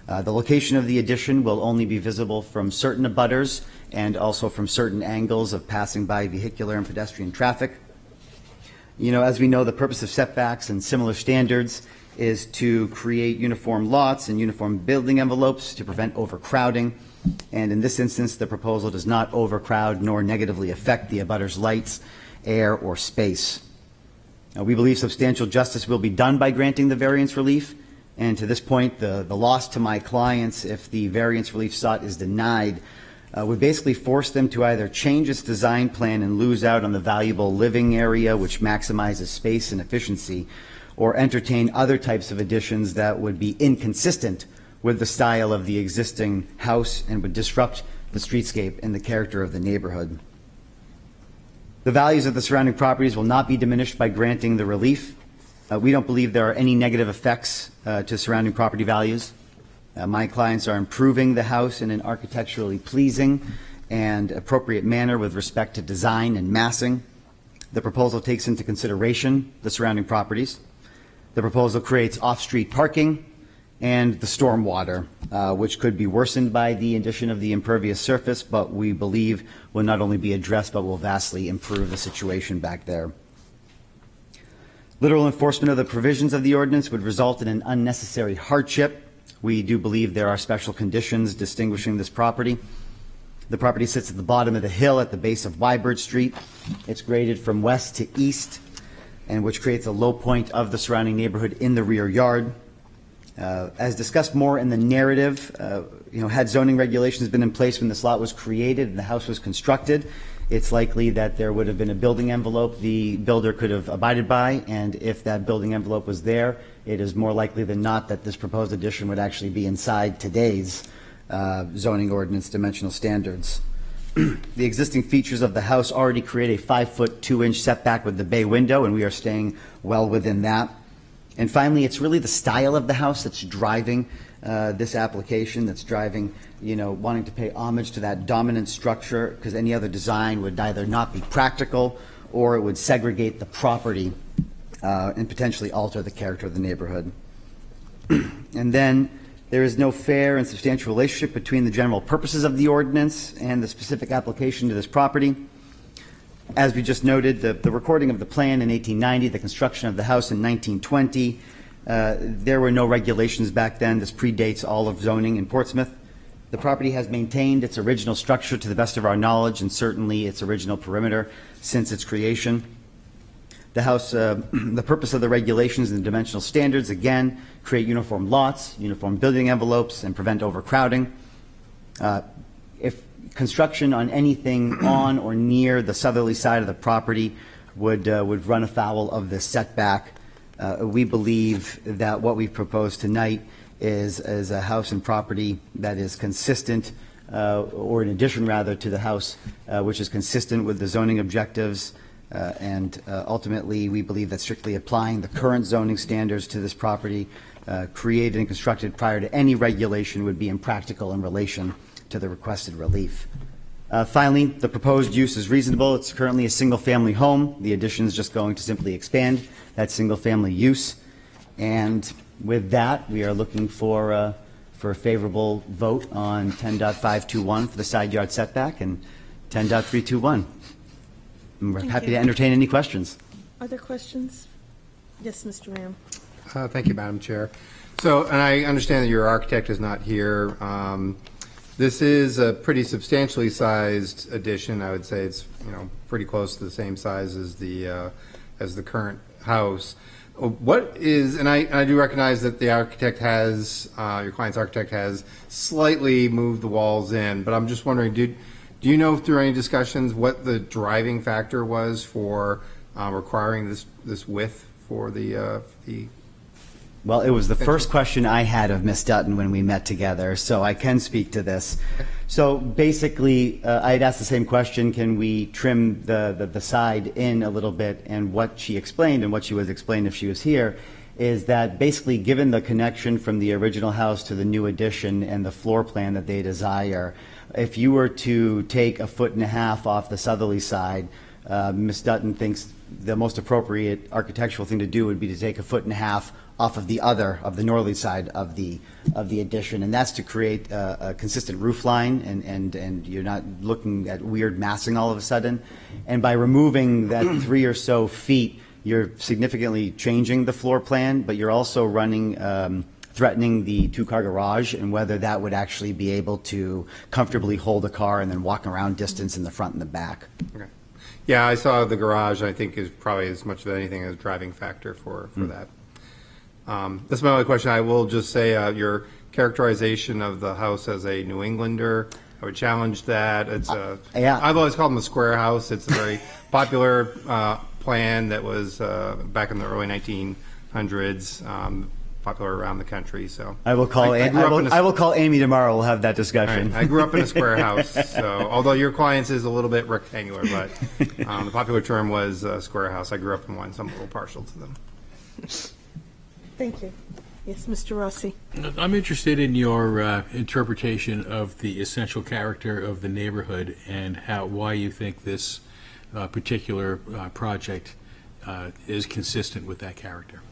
The location of the addition will only be visible from certain abutters and also from certain angles of passing by vehicular and pedestrian traffic. As we know, the purpose of setbacks and similar standards is to create uniform lots and uniform building envelopes to prevent overcrowding And in this instance, the proposal does not overcrowd nor negatively affect the abutters' lights, air, or space. Now, we believe substantial justice will be done by granting the variance relief. And to this point, the loss to my clients, if the variance relief sought is denied, would basically force them to either change its design plan and lose out on the valuable living area, which maximizes space and efficiency, or entertain other types of additions that would be inconsistent with the style of the existing house and would disrupt the streetscape and the character of the neighborhood. The values of the surrounding properties will not be diminished by granting the relief. We don't believe there are any negative effects to surrounding property values. My clients are improving the house in an architecturally pleasing and appropriate manner with respect to design and massing. The proposal takes into consideration the surrounding properties. The proposal creates off-street parking and the stormwater, which could be worsened by the addition of the impervious surface, but we believe will not only be addressed, but will vastly improve the situation back there. Literal enforcement of the provisions of the ordinance would result in an unnecessary hardship. We do believe there are special conditions distinguishing this property. The property sits at the bottom of the hill at the base of Wybird Street. It's graded from west to east, and which creates a low point of the surrounding neighborhood in the rear yard. As discussed more in the narrative, had zoning regulations been in place when this lot was created and the house was constructed, it's likely that there would have been a building envelope the builder could have abided by, and if that building envelope was there, it is more likely than not that this proposed addition would actually be inside today's zoning ordinance dimensional standards. The existing features of the house already create a 5-foot 2-inch setback with the bay window, and we are staying well within that. And finally, it's really the style of the house that's driving this application, that's driving, wanting to pay homage to that dominant structure, because any other design would either not be practical or it would segregate the property and potentially alter the character of the neighborhood. And then there is no fair and substantial relationship between the general purposes of the ordinance and the specific application to this property. As we just noted, the recording of the plan in 1890, the construction of the house in 1920, there were no regulations back then. This predates all of zoning in Portsmouth. The property has maintained its original structure to the best of our knowledge, and certainly its original perimeter since its creation. The house, the purpose of the regulations and the dimensional standards, again, create uniform lots, uniform building envelopes, and prevent overcrowding. If construction on anything on or near the southerly side of the property would run afoul of this setback, we believe that what we've proposed tonight is a house and property that is consistent, or in addition rather to the house, which is consistent with the zoning objectives. And ultimately, we believe that strictly applying the current zoning standards to this property created and constructed prior to any regulation would be impractical in relation to the requested relief. Finally, the proposed use is reasonable. It's currently a single-family home. The addition is just going to simply expand that single-family use. And with that, we are looking for a favorable vote on 10.521 for the side yard setback and 10.321. We're happy to entertain any questions. Are there questions? Yes, Mr. Ram. Thank you, Madam Chair. So, and I understand that your architect is not here. This is a pretty substantially sized addition. I would say it's pretty close to the same size as the current house. What is, and I do recognize that the architect has, your client's architect has slightly moved the walls in, but I'm just wondering, do you know through any discussions what the driving factor was for requiring this width for the Well, it was the first question I had of Ms. Dutton when we met together, so I can speak to this. So basically, I had asked the same question, can we trim the side in a little bit? And what she explained, and what she would explain if she was here, is that basically given the connection from the original house to the new addition and the floor plan that they desire, if you were to take 1.5 feet off the southerly side, Ms. Dutton thinks the most appropriate architectural thing to do would be to take 1.5 feet off of the northerly side of the addition, and that's to create a consistent roof line, and you're not looking at weird massing all of a sudden. And by removing that 3 or so feet, you're significantly changing the floor plan, but you're also running threatening the two-car garage and whether that would actually be able to comfortably hold a car and then walk around distance in the front and the back. Okay. Yeah, I saw the garage, I think, is probably as much of anything as a driving factor for that. That's my only question. I will just say your characterization of the house as a New Englander, I would challenge that. It's yeah. I've always called them a square house. It's a very popular plan that was back in the early 1900s, popular around the country. So I will call I will call Amy tomorrow. We'll have that all discussion. right. I grew up in a square house, so although your client's is a little bit rectangular, but the popular term was square house. I grew up in one, so I'm a little partial to them. Thank you. Yes, Mr. Rossi. I'm interested in your interpretation of the essential character of the neighborhood and why you think this particular project is consistent with that character.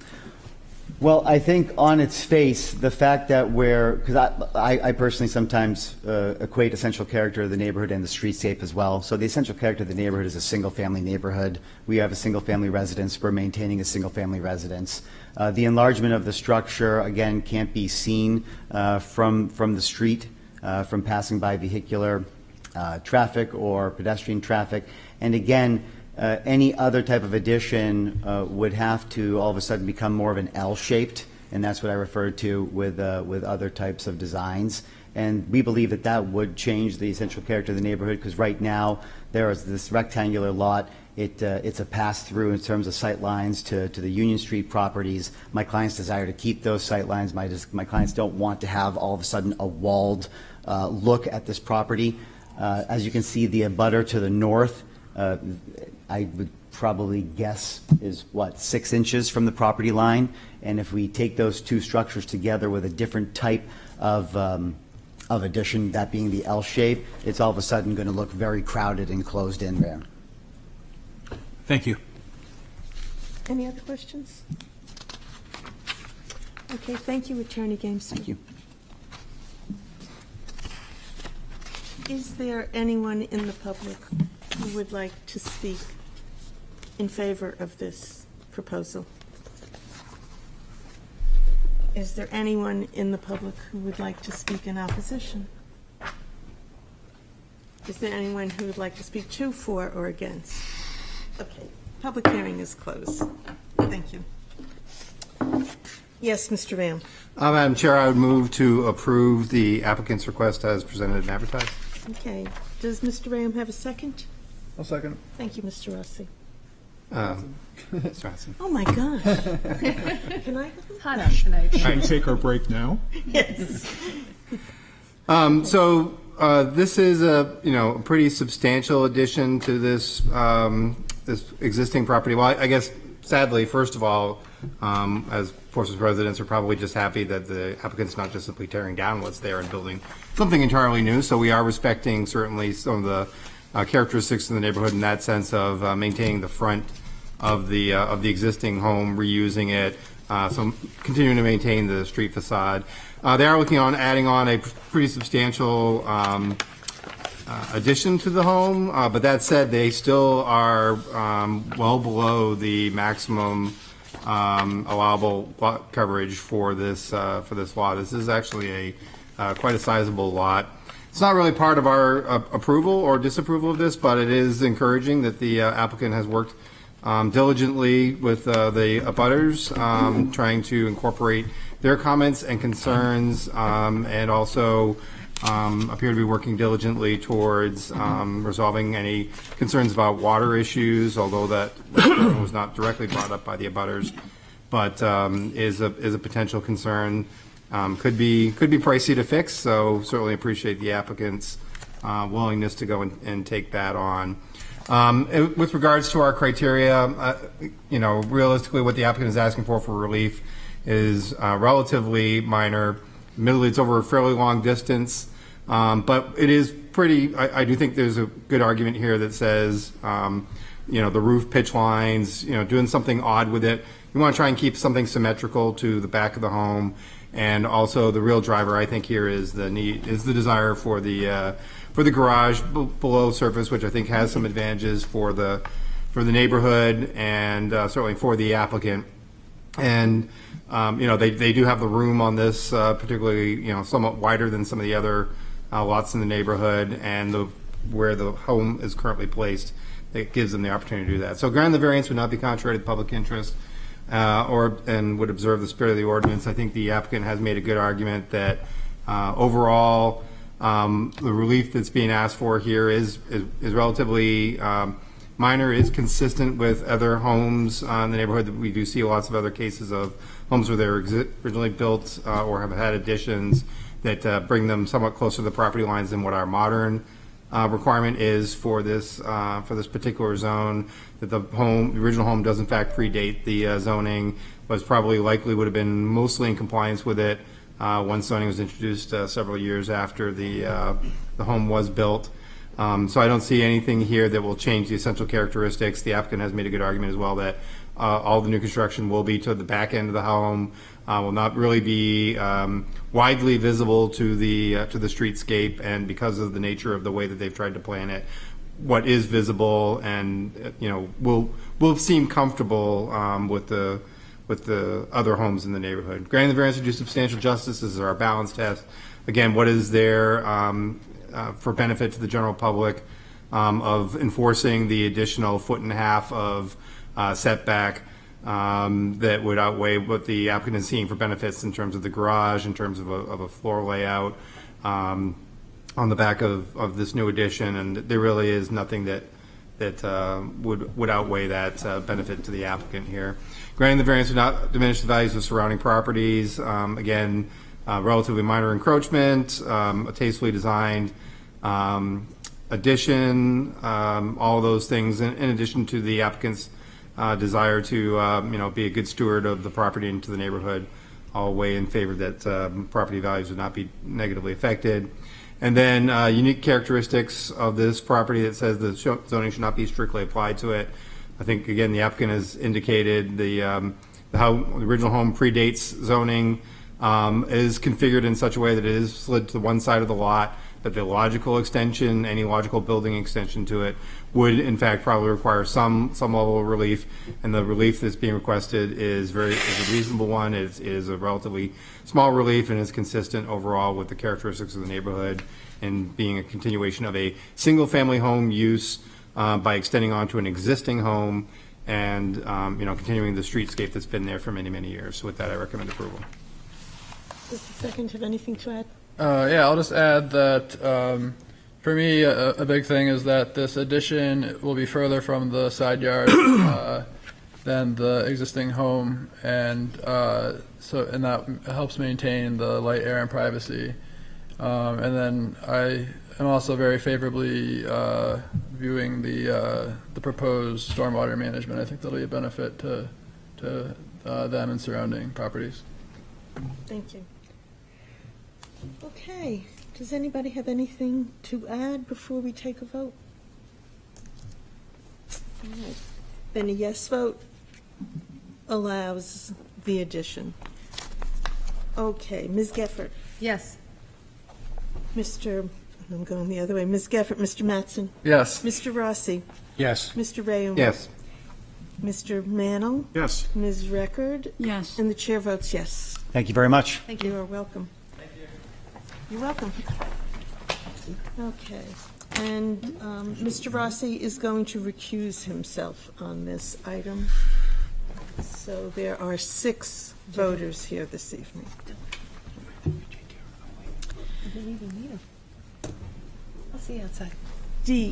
Well, I think on its face, the fact that because I personally sometimes equate essential character of the neighborhood and the streetscape as well. So the essential character of the neighborhood is a single-family neighborhood. We have a single-family residence. We're maintaining a single-family residence. The enlargement of the structure, again, can't be seen from the street, from passing by vehicular traffic or pedestrian traffic. And again, any other type of addition would have to all of a sudden become more of an L-shaped, and that's what I referred to with other types of designs. And we believe that that would change the essential character of the neighborhood, because right now there is this rectangular lot. It's a pass-through in terms of sight lines to the Union Street properties. My clients desire to keep those sight lines. My clients don't want to have all of a sudden a walled look at this property. As you can see, the abutter to the north, I would probably guess is 6 inches from the property line. And if we take those two structures together with a different type of addition, that being the L shape, it's all of a sudden going to look very crowded and closed in there. Thank you. Any other questions? Okay, thank you, Attorney Gamester. Thank you. Is there anyone in the public who would like to speak in favor of this proposal? Is there anyone in the public who would like to speak in opposition? Is there anyone who would like to speak to, for, or against? Okay, public hearing is closed. Thank you. Yes, Mr. Vam. Madam Chair, I would move to approve the applicant's request as presented and advertised. Okay, does Mr. Ram have a second? I'll second. Thank you, Mr. Rossi. Mr. Hudson. Oh, my gosh. Can I? Hot out tonight. Should we take our break now? Yes. So this is a pretty substantial addition to this this existing property. Well, I guess sadly, first of all, as Portsmouth residents are probably just happy that the applicant's not just simply tearing down what's there and building something entirely new. So we are respecting certainly some of the characteristics of the neighborhood in that sense of maintaining the front of the existing home, reusing it, so continuing to maintain the street facade. They are looking on adding on a pretty substantial addition to the home, but that said, they still are well below the maximum allowable lot coverage for this lot. This is actually quite a sizable lot. It's not really part of our approval or disapproval of this, but it is encouraging that the applicant has worked diligently with the abutters, trying to incorporate their comments and concerns, and also appear to be working diligently towards resolving any concerns about water issues, although that was not directly brought up by the abutters, but is a potential concern. Could be pricey to fix, so certainly appreciate the applicant's willingness to go and take that on. With regards to our criteria, realistically, what the applicant is asking for relief is relatively minor. Admittedly, it's over a fairly long distance, but it is pretty. I do think there's a good argument here that says, the roof pitch lines, doing something odd with it. You want to try and keep something symmetrical to the back of the home, and also the real driver, I think, here is the desire for the garage below surface, which I think has some advantages for the neighborhood and certainly for the applicant. And They do have the room on this, particularly, somewhat wider than some of the other lots in the neighborhood, and where the home is currently placed, it gives them the opportunity to do that. So granting the variance would not be contrary to the public interest, and would observe the spirit of the ordinance. I think the applicant has made a good argument that overall, the relief that's being asked for here is relatively minor, is consistent with other homes in the neighborhood. We do see lots of other cases of homes where they were originally built or have had additions that bring them somewhat closer to the property lines than what our modern requirement is for this particular zone. That the original home does in fact predate the zoning, was probably likely would have been mostly in compliance with it once zoning was introduced several years after the home was built. So I don't see anything here that will change the essential characteristics. The applicant has made a good argument as well that all the new construction will be to the back end of the home, will not really be widely visible to the streetscape, and because of the nature of the way that they've tried to plan it, what is visible and will seem comfortable with the other homes in the neighborhood. Granting the variance to do substantial justice, this is our balance test. Again, what is there for benefit to the general public of enforcing the additional 1.5 feet of setback that would outweigh what the applicant is seeing for benefits in terms of the garage, in terms of a floor layout on the back of this new addition, and there really is nothing that would outweigh that benefit to the applicant here. Granting the variance would not diminish the values of surrounding properties. Again, relatively minor encroachment, a tastefully designed addition, all of those things in addition to the applicant's desire to be a good steward of the property and to the neighborhood, all weigh in favor that property values would not be negatively affected. And then unique characteristics of this property that says the zoning should not be strictly applied to it. I think, again, the applicant has indicated how the original home predates zoning, is configured in such a way that it is slid to one side of the lot, that the logical extension, any logical building extension to it, would in fact probably require some level of relief, and the relief that's being requested is a reasonable one. It is a relatively small relief and is consistent overall with the characteristics of the neighborhood, and being a continuation of a single-family home use by extending onto an existing home, and continuing the streetscape that's been there for many, many years. So with that, I recommend approval. Does the second have anything to add? Yeah, I'll just add that for me, a big thing is that this addition will be further from the side yard than the existing home, and that helps maintain the light, air, and privacy. And then I am also very favorably viewing the proposed stormwater management. I think that'll be a benefit to them and surrounding properties. Thank you. Okay, does anybody have anything to add before we take a vote? All right. Then a yes vote allows the addition. Okay, Ms. Geffert. Yes. I'm going the other way. Ms. Geffert, Mr. Mattson, Yes. Mr. Rossi, Yes. Mr. Rayum. Yes. Mr. Mannel, Yes. Ms. Record, Yes. and the chair votes yes. Thank you very much. Thank You you. are welcome. You're welcome. Okay, and Mr. Rossi is going to recuse himself on this item. So there are 6 voters here this evening. I'll see you outside.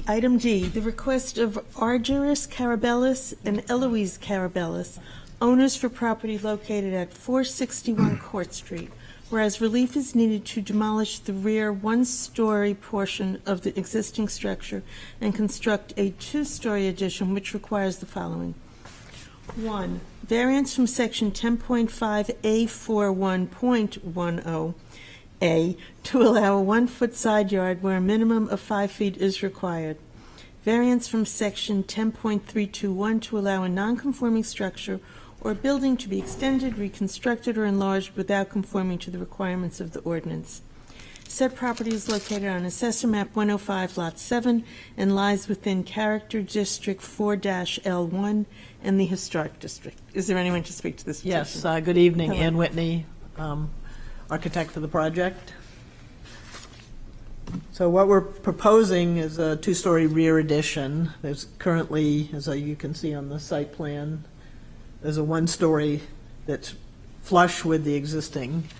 Item D, the request of Argyris Carabellis and Eloise Carabellis, owners for property located at 461 Court Street, whereas relief is needed to demolish the rear one-story portion of the existing structure and construct a 2-story addition, which requires the following. 1, variance from section 10.5A41.10A to allow a 1-foot side yard where a minimum of 5 feet is required. Variance from section 10.321 to allow a non-conforming structure or building to be extended, reconstructed, or enlarged without conforming to the requirements of the ordinance. Said property is located on Assessor Map 105, Lot 7, and lies within Character District 4-L1 and the Historic District. Is there anyone to speak to this petition? Yes, good evening, Hello. Ann Whitney, architect for the project. So what we're proposing is a two-story rear addition. There's currently, as you can see on the site plan, there's a one-story that's flush with the existing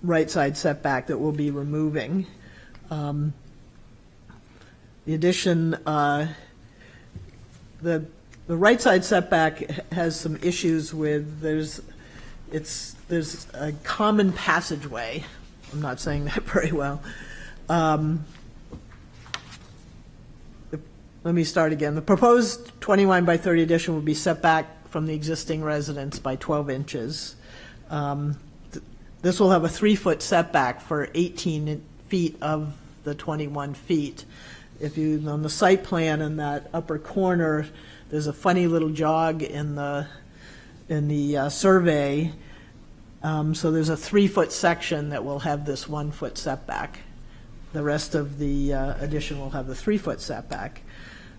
right side setback that we'll be removing. The addition, the right side setback has some issues with, there's a common passageway. I'm not saying that very well. Let me start again. The proposed 21 by 30 addition will be set back from the existing residence by 12 inches. This will have a 3-foot setback for 18 feet of the 21 feet. If you, on the site plan in that upper corner, there's a funny little jog in the survey. So there's a 3-foot section that will have this 1-foot setback. The rest of the addition will have the 3-foot setback.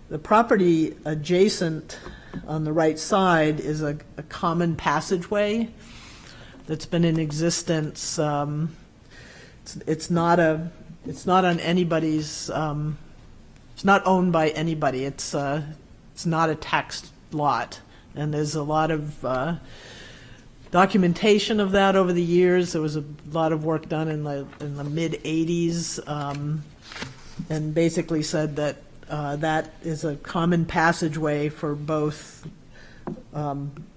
The property adjacent on the right side is a common passageway that's been in existence. It's not on anybody's. It's not owned by anybody. It's not a taxed lot, and there's a lot of documentation of that over the years. There was a lot of work done in the mid '80s, and basically said that that is a common passageway for both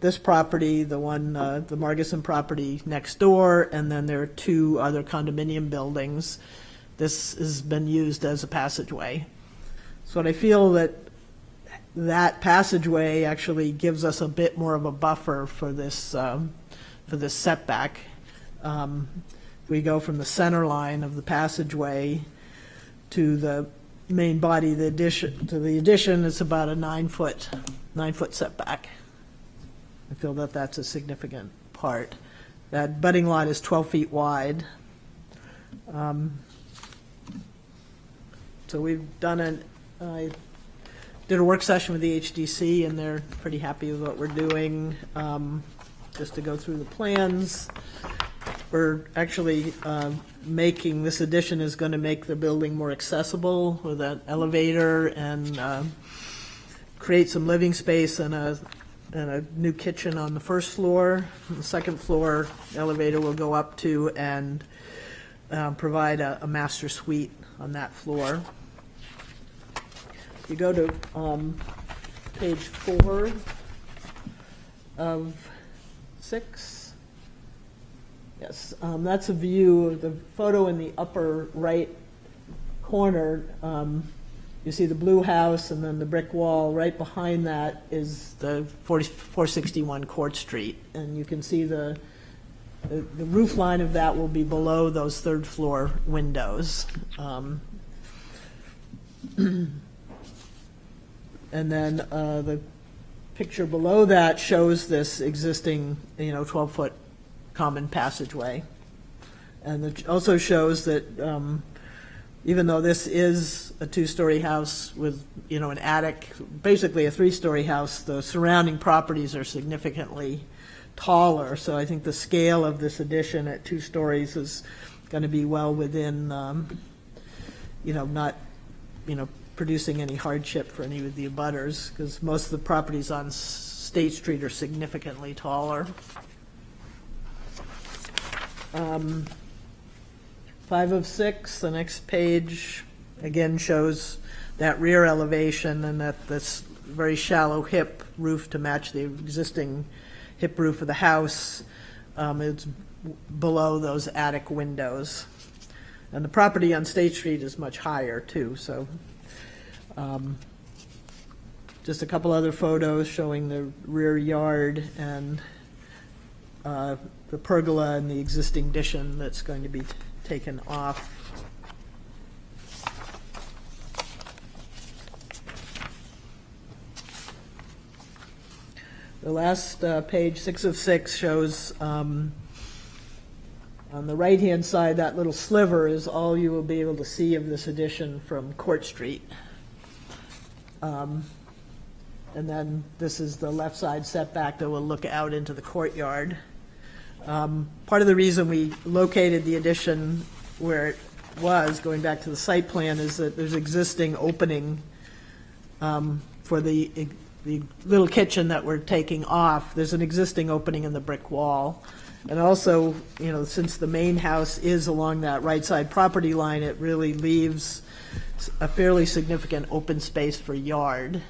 this property, the Margison property next door, and then there are 2 other condominium buildings. This has been used as a passageway. So I feel that passageway actually gives us a bit more of a buffer for this setback. We go from the center line of the passageway to the main body. The addition is about a 9-foot setback. I feel that that's a significant part. That budding lot is 12 feet wide. So we've done I did a work session with the HDC, and they're pretty happy with what we're doing. Just to go through the plans, we're actually making, this addition is going to make the building more accessible with an elevator and create some living space and a new kitchen on the first floor. The second floor elevator will go up to and provide a master suite on that floor. You go to page 4 of 6. Yes, that's a view of the photo in the upper right corner. You see the blue house and then the brick wall. Right behind that is the 461 Court Street. And you can see the roof line of that will be below those third floor windows. And then the picture below that shows this existing, 12-foot common passageway. And it also shows that even though this is a 2-story house with, an attic, basically a 3-story house, the surrounding properties are significantly taller. So I think the scale of this addition at 2 stories is going to be well within, not, producing any hardship for any of the abutters, because most of the properties on State Street are significantly taller. 5 of 6, the next page, again shows that rear elevation and that this very shallow hip roof to match the existing hip roof of the house is below those attic windows. And the property on State Street is much higher too, so just a couple other photos showing the rear yard and the pergola and the existing addition that's going to be taken off. The last page, 6 of 6, shows On the right-hand side, that little sliver is all you will be able to see of this addition from Court Street. And then this is the left side setback that will look out into the courtyard. Part of the reason we located the addition where it was, going back to the site plan, is that there's existing opening for the little kitchen that we're taking off. There's an existing opening in the brick wall. And also, you know, since the main house is along that right side property line, it really leaves a fairly significant open space for yard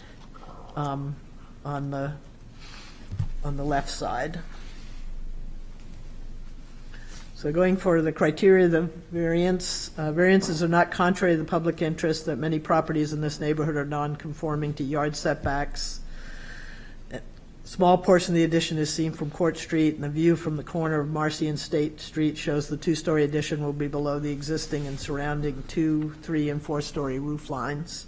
on the left side. So going for the criteria, the variances are not contrary to the public interest, that many properties in this neighborhood are non-conforming to yard setbacks. A small portion of the addition is seen from Court Street, and the view from the corner of Marcy and State Street shows the two-story addition will be below the existing and surrounding 2-, 3-, and 4-story roof lines.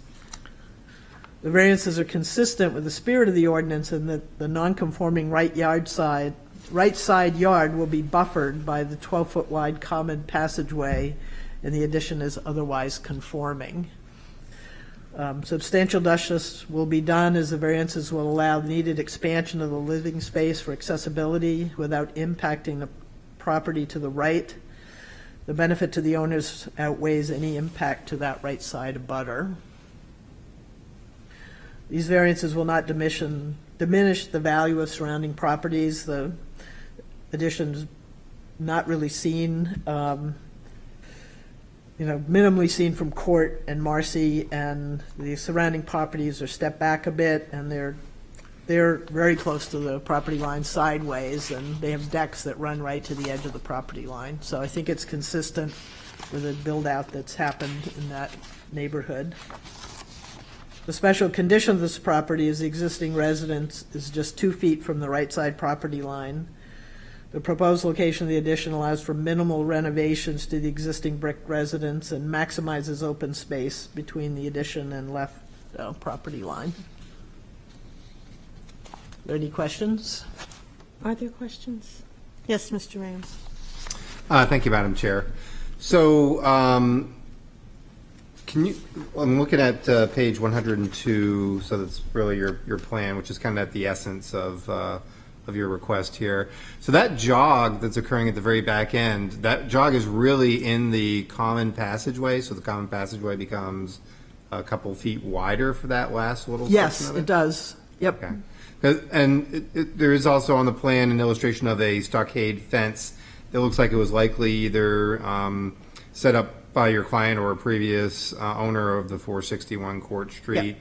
The variances are consistent with the spirit of the ordinance in that the non-conforming right side yard will be buffered by the 12-foot wide common passageway, and the addition is otherwise conforming. Substantial justice will be done as the variances will allow the needed expansion of the living space for accessibility without impacting the property to the right. The benefit to the owners outweighs any impact to that right side abutter. These variances will not diminish the value of surrounding properties. The addition's not really seen, minimally seen from Court and Marcy, and the surrounding properties are stepped back a bit, and they're very close to the property line sideways, and they have decks that run right to the edge of the property line. So I think it's consistent with the build-out that's happened in that neighborhood. The special condition of this property is the existing residence is just 2 feet from the right side property line. The proposed location of the addition allows for minimal renovations to the existing brick residence and maximizes open space between the addition and left property line. Are there any questions? Are there questions? Yes, Mr. Rams. Thank you, Madam Chair. So, I'm looking at page 102, so that's really your plan, which is kind of at the essence of your request here. So that jog that's occurring at the very back end, that jog is really in the common passageway, so the common passageway becomes a couple feet wider for that last little Yes, section of it does. Yep. Okay. And there is also on the plan an illustration of a stockade fence that looks like it was likely either set up by your client or a previous owner of the 461 Court Street,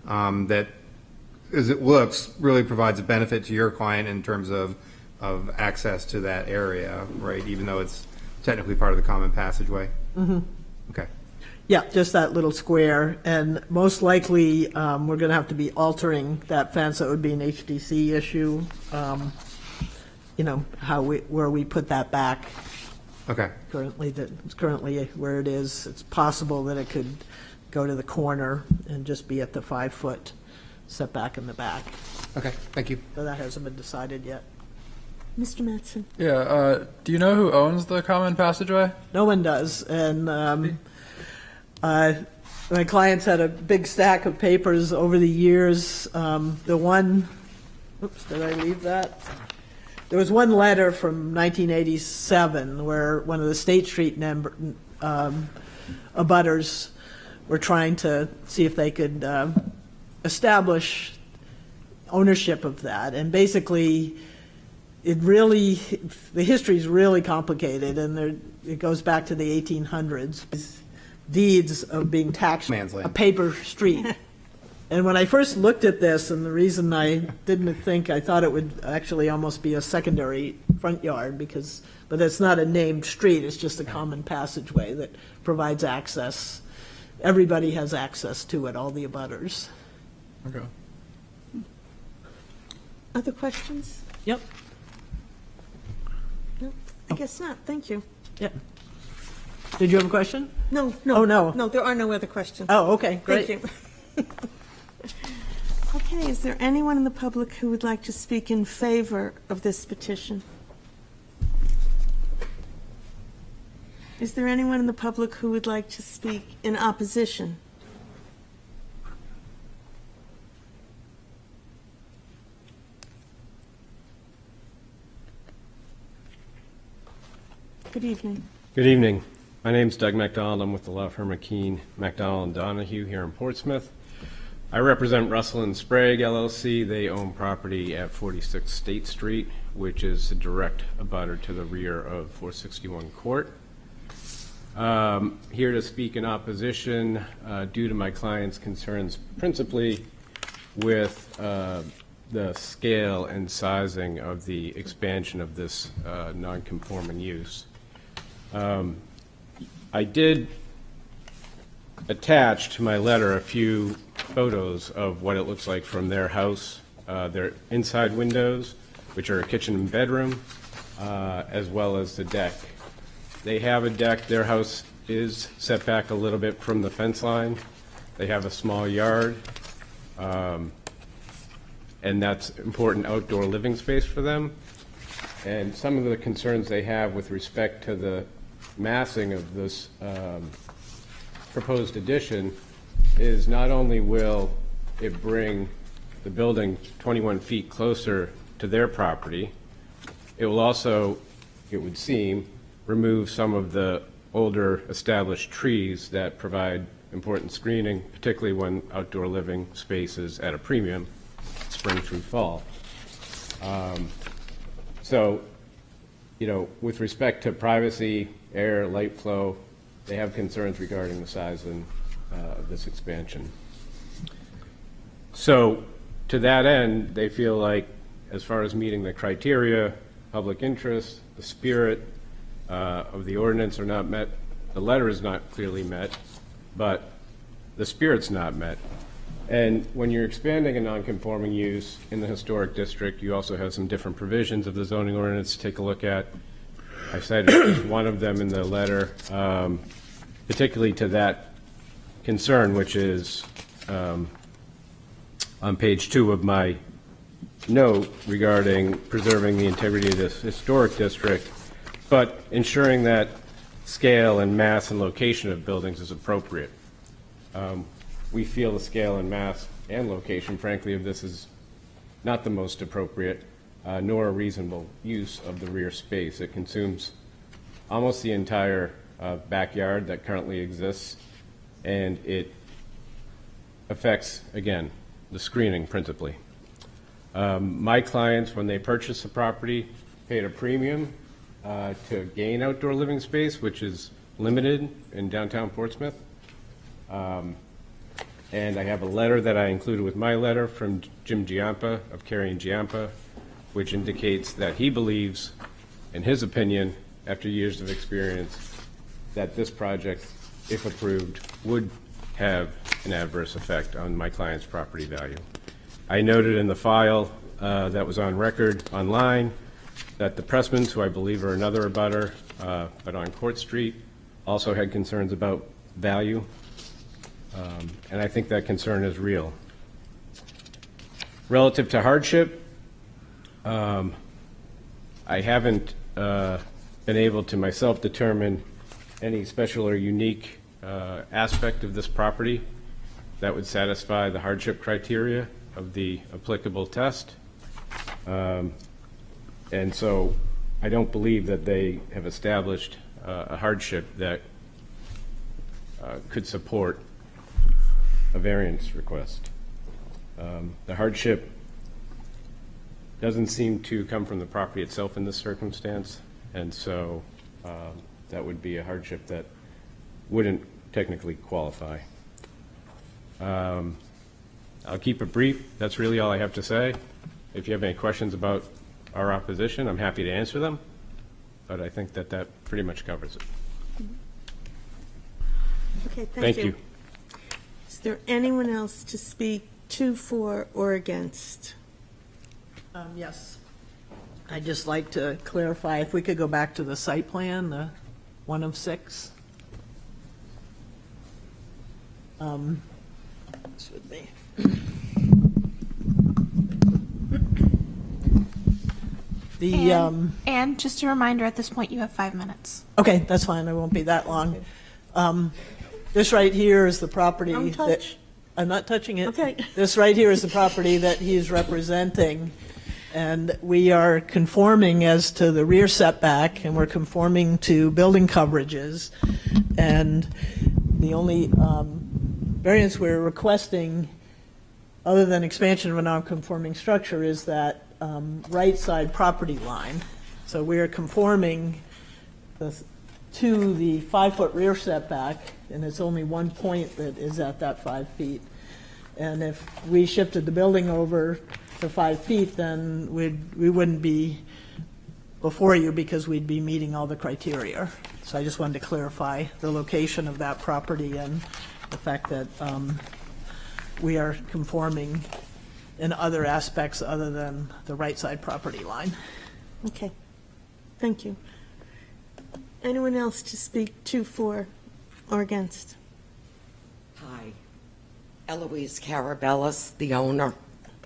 that, as it looks, really provides a benefit to your client in terms of access to that area, right? Even though it's technically part of the common passageway. Mm-hmm. Okay. Yeah, just that little square, and most likely we're going to have to be altering that fence. That would be an HDC issue. Where we put that back. Okay. It's currently where it is. It's possible that it could go to the corner and just be at the 5-foot setback in the back. Okay, thank you. So that hasn't been decided yet. Mr. Mattson. Yeah, do you know who owns the common passageway? No one does, and my clients had a big stack of papers over the years. The one, oops, did I leave that? There was one letter from 1987 where one of the State Street abutters were trying to see if they could establish ownership of that. And basically, the history is really complicated, and it goes back to the 1800s. Deeds of being taxed a paper street. And when I first looked at this, and the reason I didn't think, I thought it would actually almost be a secondary front yard, but it's not a named street, it's just a common passageway that provides access. Everybody has access to it, all the abutters. Okay. Other questions? Yep. No, I guess not. Thank you. Yeah. Did you have a question? No. Oh, no. No, there are no other questions. Oh, okay, great. Thank you. Okay, is there anyone in the public who would like to speak in favor of this petition? Is there anyone in the public who would like to speak in opposition? Good evening. Good evening. My name's Doug McDonald. I'm with the law firm McKean, McDonald and Donahue here in Portsmouth. I represent Russell and Sprague LLC. They own property at 46 State Street, which is a direct abutter to the rear of 461 Court. Here to speak in opposition due to my client's concerns principally with the scale and sizing of the expansion of this non-conforming use. I did attach to my letter a few photos of what it looks like from their house, their inside windows, which are a kitchen and bedroom, as well as the deck. They have a deck. Their house is set back a little bit from the fence line. They have a small yard, and that's important outdoor living space for them. And some of the concerns they have with respect to the massing of this proposed addition is not only will it bring the building 21 feet closer to their property, it will also, it would seem, remove some of the older established trees that provide important screening, particularly when outdoor living space is at a premium, spring through fall. So, you know, with respect to privacy, air, light flow, they have concerns regarding the size of this expansion. So, to that end, they feel like, as far as meeting the criteria, public interest, the spirit of the ordinance are not met. The letter is not clearly met, but the spirit's not met. And when you're expanding a non-conforming use in the historic district, you also have some different provisions of the zoning ordinance to take a look at. I cited just one of them in the letter, particularly to that concern, which is on page 2 of my note regarding preserving the integrity of this historic district, but ensuring that scale and mass and location of buildings is appropriate. We feel the scale and mass and location, frankly, of this is not the most appropriate, nor a reasonable use of the rear space. It consumes almost the entire backyard that currently exists, and it affects, again, the screening principally. My clients, when they purchased the property, paid a premium to gain outdoor living space, which is limited in downtown Portsmouth. And I have a letter that I included with my letter from Jim Giampa of Carey and Giampa, which indicates that he believes, in his opinion, after years of experience, that this project, if approved, would have an adverse effect on my client's property value. I noted in the file that was on record online that the Pressmans, who I believe are another abutter, but on Court Street, also had concerns about value. And I think that concern is real. Relative to hardship, I haven't been able to myself determine any special or unique aspect of this property that would satisfy the hardship criteria of the applicable test. And so I don't believe that they have established a hardship that could support a variance request. The hardship doesn't seem to come from the property itself in this circumstance, and so that would be a hardship that wouldn't technically qualify. I'll keep it brief. That's really all I have to say. If you have any questions about our opposition, I'm happy to answer them, but I think that that pretty much covers it. Okay, Thank you. Is there anyone else to speak to, for, or against? Yes. I'd just like to clarify, if we could go back to the site plan, the 1 of 6. This would be. And just a reminder, at this point, you have 5 minutes. Okay, that's fine, I won't be that long. This right here is the property Don't that... touch. I'm not touching it. Okay. This right here is the property that he's representing, and we are conforming as to the rear setback, and we're conforming to building coverages. And the only variance we're requesting, other than expansion of a non-conforming structure, is that right side property line. So we are conforming to the 5-foot rear setback, and it's only one point that is at that 5 feet. And if we shifted the building over to 5 feet, then we wouldn't be before you because we'd be meeting all the criteria. So I just wanted to clarify the location of that property and the fact that we are conforming in other aspects other than the right side property line. Okay, thank you. Anyone else to speak to, for, or against? Hi, Eloise Carabellis, the owner,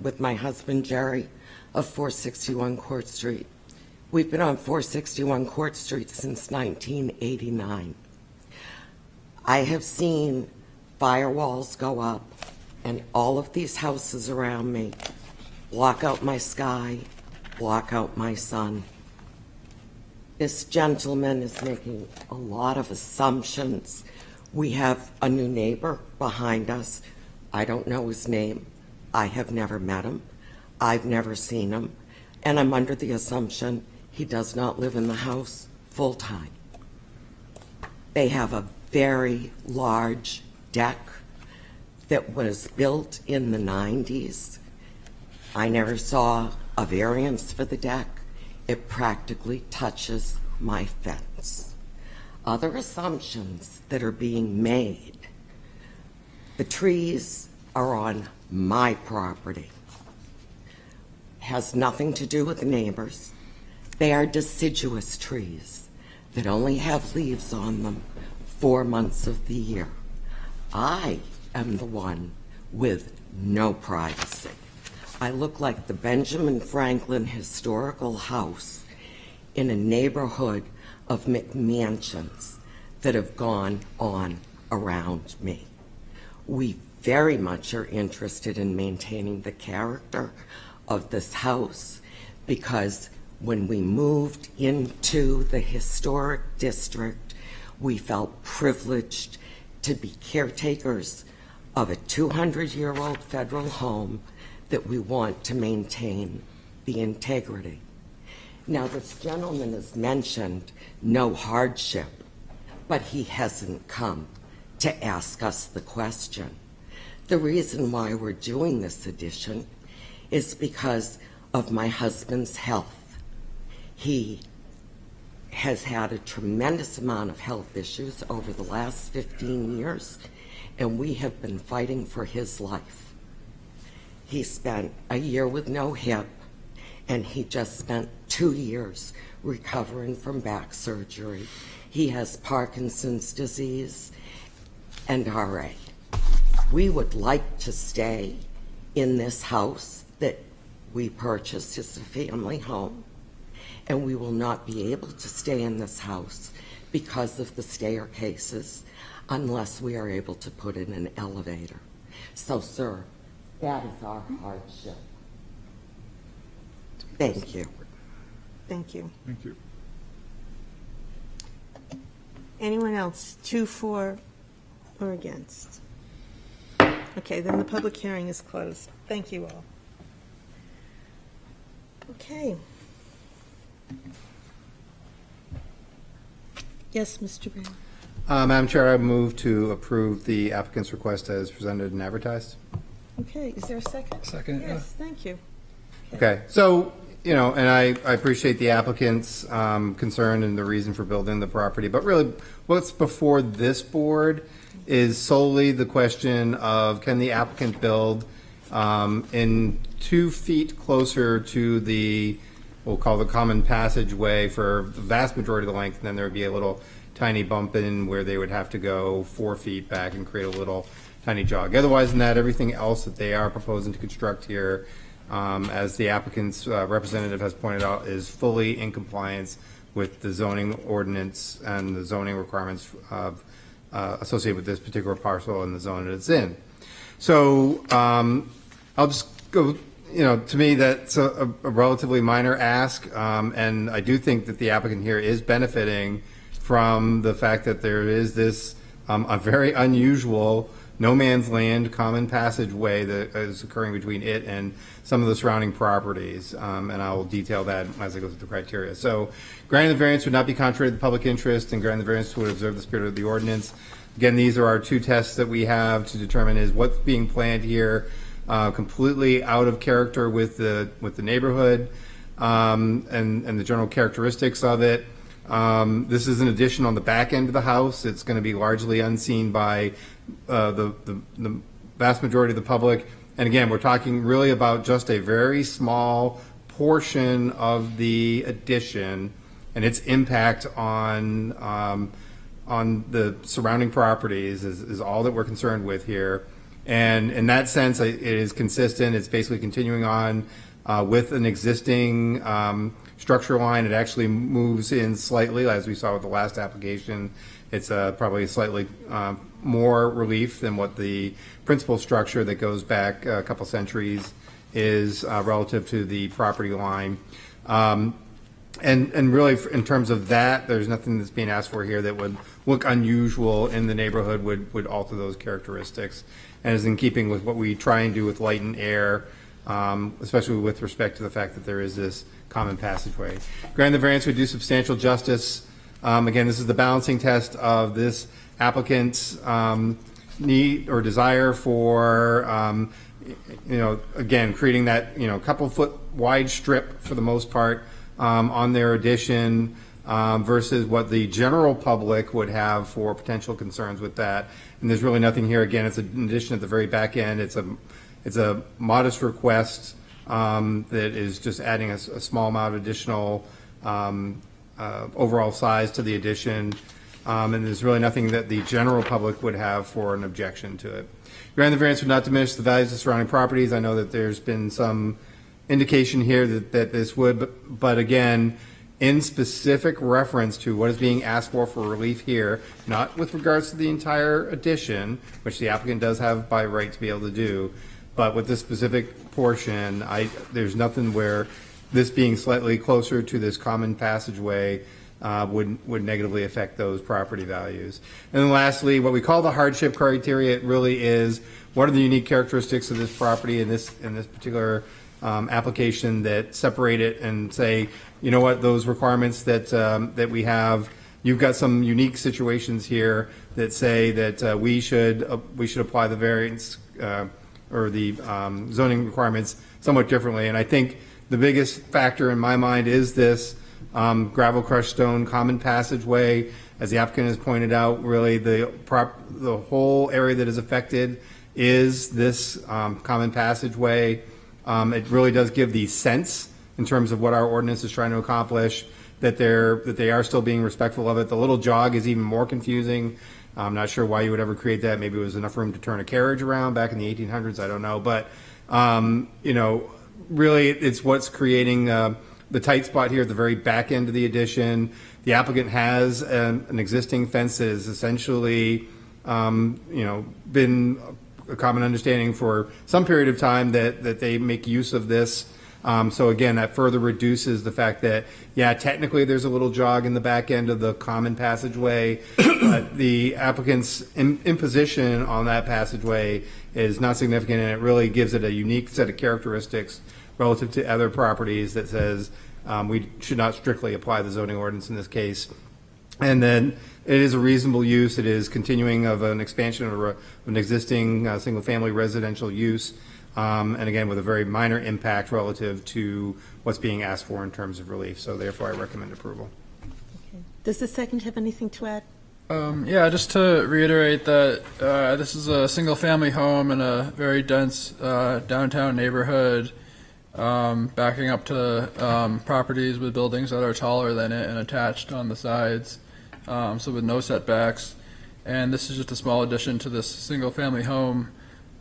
with my husband Jerry, of 461 Court Street. We've been on 461 Court Street since 1989. I have seen firewalls go up, and all of these houses around me block out my sky, block out my sun. This gentleman is making a lot of assumptions. We have a new neighbor behind us. I don't know his name. I have never met him. I've never seen him. And I'm under the assumption he does not live in the house full-time. They have a very large deck that was built in the 90s. I never saw a variance for the deck. It practically touches my fence. Other assumptions that are being made. The trees are on my property. Has nothing to do with the neighbors. They are deciduous trees that only have leaves on them 4 months of the year. I am the one with no privacy. I look like the Benjamin Franklin Historical House in a neighborhood of McMansions that have gone on around me. We very much are interested in maintaining the character of this house because when we moved into the historic district, we felt privileged to be caretakers of a 200-year-old federal home that we want to maintain the integrity. Now, this gentleman has mentioned no hardship, but he hasn't come to ask us the question. The reason why we're doing this addition is because of my husband's health. He has had a tremendous amount of health issues over the last 15 years, and we have been fighting for his life. He spent a year with no hip, and he just spent 2 years recovering from back surgery. He has Parkinson's disease and RA. We would like to stay in this house that we purchased as a family home, and we will not be able to stay in this house because of the staircases unless we are able to put in an elevator. So, sir, that is our hardship. Thank you. Thank you. Thank you. Anyone else to, for, or against? Okay, then the public hearing is closed. Thank you all. Okay. Yes, Mr. Brown. Madam Chair, I move to approve the applicant's request as presented and advertised. Okay, is there a second? Second, yeah. Yes, thank you. Okay, so, and I appreciate the applicant's concern and the reason for building the property, but really what's before this board is solely the question of can the applicant build in 2 feet closer to the, we'll call the common passageway for the vast majority of the length, and then there would be a little tiny bump in where they would have to go 4 feet back and create a little tiny jog. Otherwise than that, everything else that they are proposing to construct here as the applicant's representative has pointed out, is fully in compliance with the zoning ordinance and the zoning requirements of, associated with this particular parcel and the zone that it's in. So I'll just go, to me, that's a relatively minor ask, and I do think that the applicant here is benefiting from the fact that there is this a very unusual no man's land common passageway that is occurring between it and some of the surrounding properties, and I will detail that as I go through the criteria. So granting the variance would not be contrary to the public interest, and granting the variance would observe the spirit of the ordinance. Again, these are our two tests that we have to determine is what's being planned here completely out of character with the neighborhood and the general characteristics of it. This is an addition on the back end of the house. It's going to be largely unseen by the vast majority of the public. And again, we're talking really about just a very small portion of the addition and its impact on the surrounding properties is all that we're concerned with here. And in that sense, it is consistent. It's basically continuing on with an existing structure line. It actually moves in slightly, as we saw with the last application. It's probably slightly more relief than what the principal structure that goes back a couple centuries is relative to the property line. And really, in terms of that, there's nothing that's being asked for here that would look unusual in the neighborhood, would alter those characteristics, and is in keeping with what we try and do with light and air, especially with respect to the fact that there is this common passageway. Granting the variance would do substantial justice. Again, this is the balancing test of this applicant's need or desire for, again, creating that, couple foot wide strip for the most part on their addition versus what the general public would have for potential concerns with that. And there's really nothing here. Again, it's an addition at the very back end. It's a modest request that is just adding a small amount of additional overall size to the addition. And there's really nothing that the general public would have for an objection to it. Granting the variance would not diminish the values of surrounding properties. I know that there's been some indication here that this would, but again, in specific reference to what is being asked for relief here, not with regards to the entire addition, which the applicant does have by right to be able to do, but with this specific portion, there's nothing where this being slightly closer to this common passageway would negatively affect those property values. And then lastly, what we call the hardship criteria, it really is what are the unique characteristics of this property in this particular application that separate it and say, you know what, those requirements that we have, you've got some unique situations here that say that we should apply the variance or the zoning requirements somewhat differently. And I think the biggest factor in my mind is this gravel crushed stone common passageway. As the applicant has pointed out, really the whole area that is affected is this common passageway. It really does give the sense in terms of what our ordinance is trying to accomplish that they are still being respectful of it. The little jog is even more confusing. I'm not sure why you would ever create that. Maybe it was enough room to turn a carriage around back in the 1800s. I don't know. But, really it's what's creating the tight spot here at the very back end of the addition. The applicant has an existing fence that is essentially, been a common understanding for some period of time that they make use of this. So again, that further reduces the fact that, yeah, technically there's a little jog in the back end of the common passageway, but the applicant's imposition on that passageway is not significant, and it really gives it a unique set of characteristics relative to other properties that says we should not strictly apply the zoning ordinance in this case. And then it is a reasonable use. It is continuing of an expansion of an existing single-family residential use. And again, with a very minor impact relative to what's being asked for in terms of relief. So therefore, I recommend approval. Okay. Does the second have anything to add? Yeah, just to reiterate that this is a single-family home in a very dense downtown neighborhood, backing up to properties with buildings that are taller than it and attached on the sides, so with no setbacks. And this is just a small addition to this single-family home.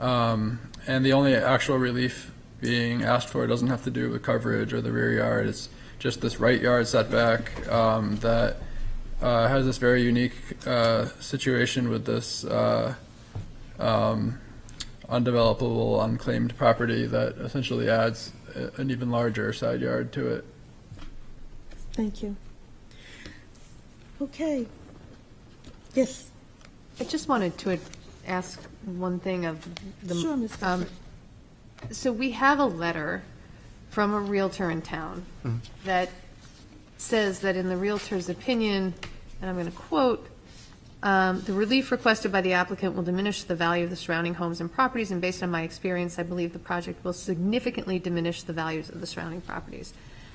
And the only actual relief being asked for. It doesn't have to do with coverage or the rear yard. It's just this right yard setback that has this very unique situation with this undevelopable, unclaimed property that essentially adds an even larger side yard to it. Thank you. Okay. Yes. I just wanted to ask one thing of the. Sure, Ms. Cuthbert. So we have a letter from a Realtor in town that says that in the Realtor's opinion, and I'm going to quote, the relief requested by the applicant will diminish the value of the surrounding homes and properties, and based on my experience, I believe the project will significantly diminish the values of the surrounding properties.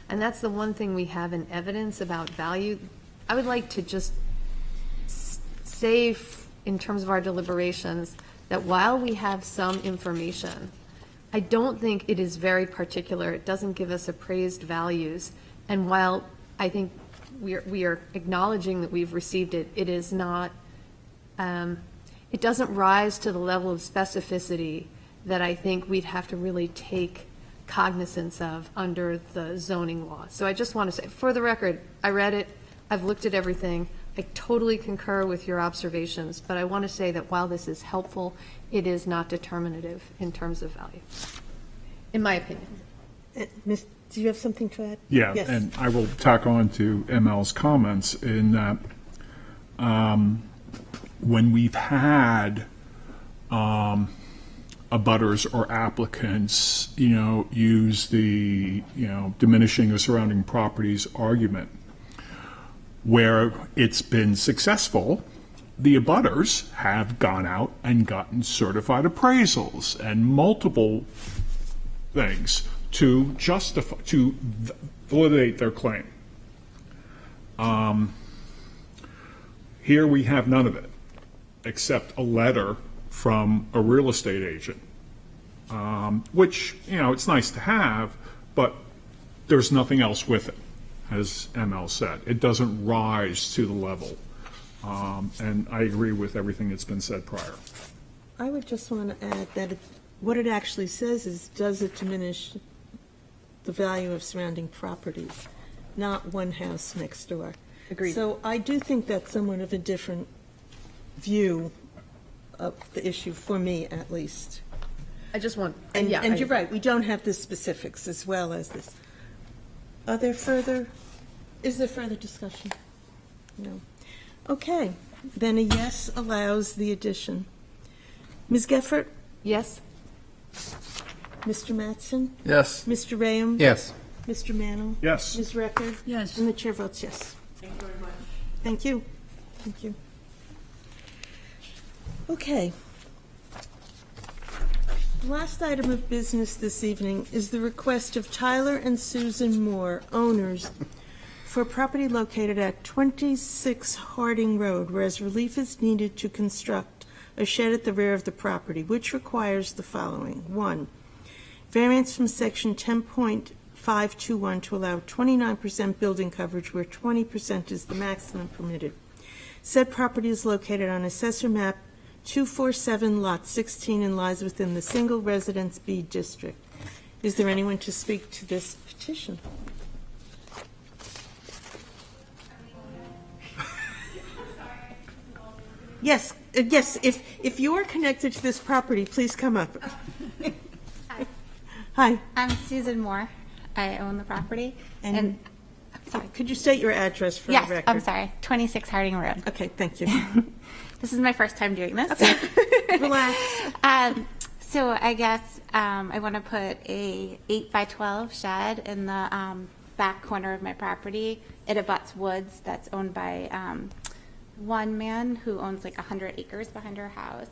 And that's the one thing we have in evidence about value. I would like to just say, in terms of our deliberations, that while we have some information, I don't think it is very particular. It doesn't give us appraised values. And while I think we are acknowledging that we've received it, it is not, it doesn't rise to the level of specificity that I think we'd have to really take cognizance of under the zoning law. So I just want to say, for the record, I read it, I've looked at everything, I totally concur with your observations, but I want to say that while this is helpful, it is not determinative in terms of value, in my opinion. Miss, do you have something to add? Yeah, Yes. and I will tack on to ML's comments in that when we've had abutters or applicants, use the, diminishing the surrounding properties argument, where it's been successful, the abutters have gone out and gotten certified appraisals and multiple things to justify, to validate their claim. Here we have none of it, except a letter from a real estate agent, which, it's nice to have, but there's nothing else with it, as ML said. It doesn't rise to the level. And I agree with everything that's been said prior. I would just want to add that what it actually says is, does it diminish the value of surrounding properties, not one house next door. Agreed. So I do think that's somewhat of a different view of the issue, for me at least. I just want, And yeah. you're right, we don't have the specifics as well as this. Is there further discussion? No. Okay, then a yes allows the addition. Ms. Geffert? Yes? Mr. Mattson? Yes. Mr. Rayam? Yes. Mr. Mantle? Yes. Ms. Record? Yes. And the chair votes yes. Thank you very much. Thank you. Thank you. Okay. The last item of business this evening is the request of Tyler and Susan Moore, owners, for a property located at 26 Harding Road, whereas relief is needed to construct a shed at the rear of the property, which requires the following. 1, variance from section 10.521 to allow 29% building coverage where 20% is the maximum permitted. Said property is located on Assessor Map 247, Lot 16, and lies within the Single Residence B District. Is there anyone to speak to this petition? Yes, yes, if you are connected to this property, please come up. Hi. I'm Susan Moore. I own the property. And sorry, could you state your address for the Yes, record? I'm sorry, 26 Harding Road. Okay, thank you. This is my first time doing this. Relax. So I guess I want to put a 8x12 shed in the back corner of my property. It abuts woods that's owned by one man who owns like 100 acres behind our house.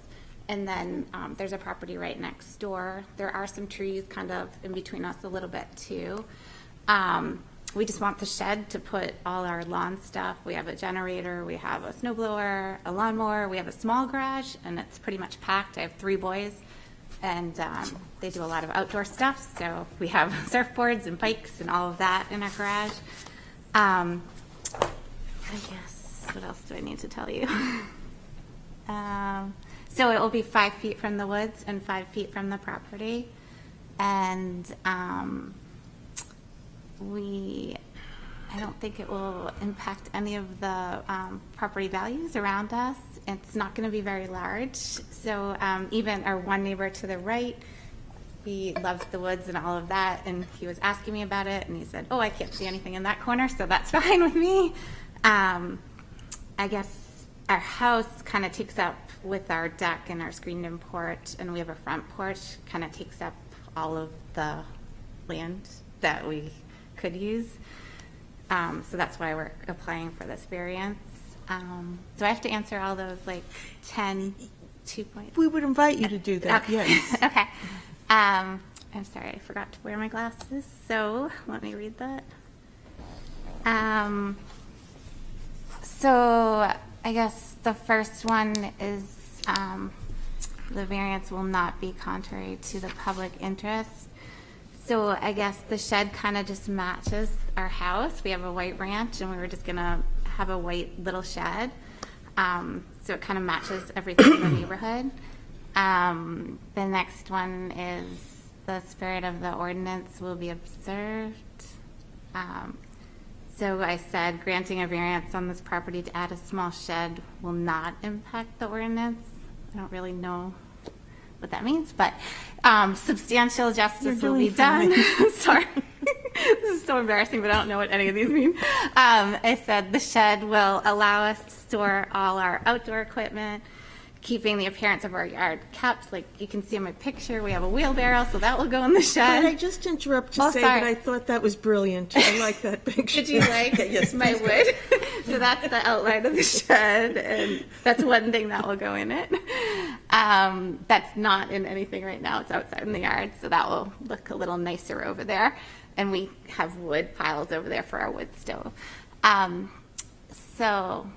And then there's a property right next door. There are some trees kind of in between us a little bit too. We just want the shed to put all our lawn stuff. We have a generator, we have a snow blower, a lawnmower, we have a small garage, and it's pretty much packed. I have 3 boys, and they do a lot of outdoor stuff, so we have surfboards and bikes and all of that in our garage. I guess, what else do I need to tell you? So it will be 5 feet from the woods and 5 feet from the property. and I don't think it will impact any of the property values around us. It's not going to be very large. So even our one neighbor to the right, he loves the woods and all of that, and he was asking me about it, and he said, oh, I can't see anything in that corner, so that's fine with me. I guess our house kind of takes up, with our deck and our screened-in porch, and we have a front porch, kind of takes up all of the land that we could use. So that's why we're applying for this variance. Do I have to answer all those, like, 10 2-point? We would invite you to do that, Okay. yes. Okay. I'm sorry, I forgot to wear my glasses, so let me read that. So I guess the first one is the variance will not be contrary to the public interest. So I guess the shed kind of just matches our house. We have a white ranch, and we were just going to have a white little shed. So it kind of matches everything in the neighborhood. The next one is the spirit of the ordinance will be observed. So I said granting a variance on this property to add a small shed will not impact the ordinance. I don't really know what that means, but substantial justice will be done. Sorry. This is so embarrassing, but I don't know what any of these mean. I said the shed will allow us to store all our outdoor equipment, keeping the appearance of our yard kept. Like you can see in my picture, we have a wheelbarrow, so that will go in the shed. But I just interrupt to Oh, say sorry. that I thought that was brilliant. I like that picture. Did you like Yes, my please. wood? So that's the outline of the shed, and that's one thing that will go in it. That's not in anything right now. It's outside in the yard, so that will look a little nicer over there. And we have wood piles over there for our wood stove. So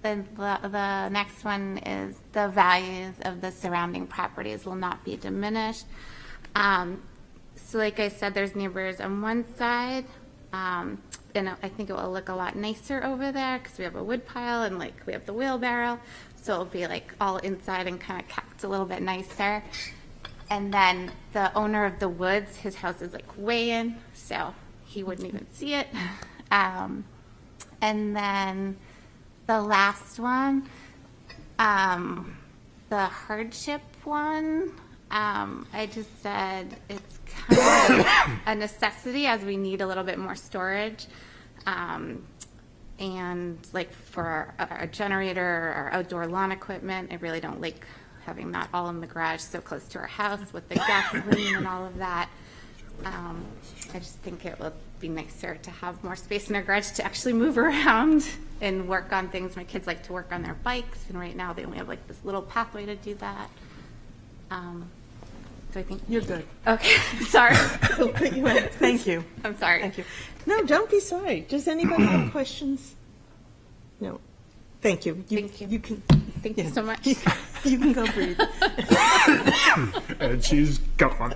then the next one is the values of the surrounding properties will not be diminished. So like I said, there's neighbors on one side, and I think it will look a lot nicer over there because we have a wood pile and like we have the wheelbarrow. So it'll be like all inside and kind of kept a little bit nicer. And then the owner of the woods, his house is like way in, so he wouldn't even see it. And then the last one, the hardship one, I just said it's kind of a necessity as we need a little bit more storage. And like for our generator, our outdoor lawn equipment, I really don't like having that all in the garage so close to our house with the gasoline and all of that. I just think it would be nicer to have more space in our garage to actually move around and work on things. My kids like to work on their bikes, and right now they only have like this little pathway to do that. So I think You're good. Okay, sorry. We'll put you in. Thank you. I'm sorry. Thank you. No, don't be sorry. Does anybody have questions? No. Thank you. Thank you. You can. Thank you so much. You can go breathe. And she's gone.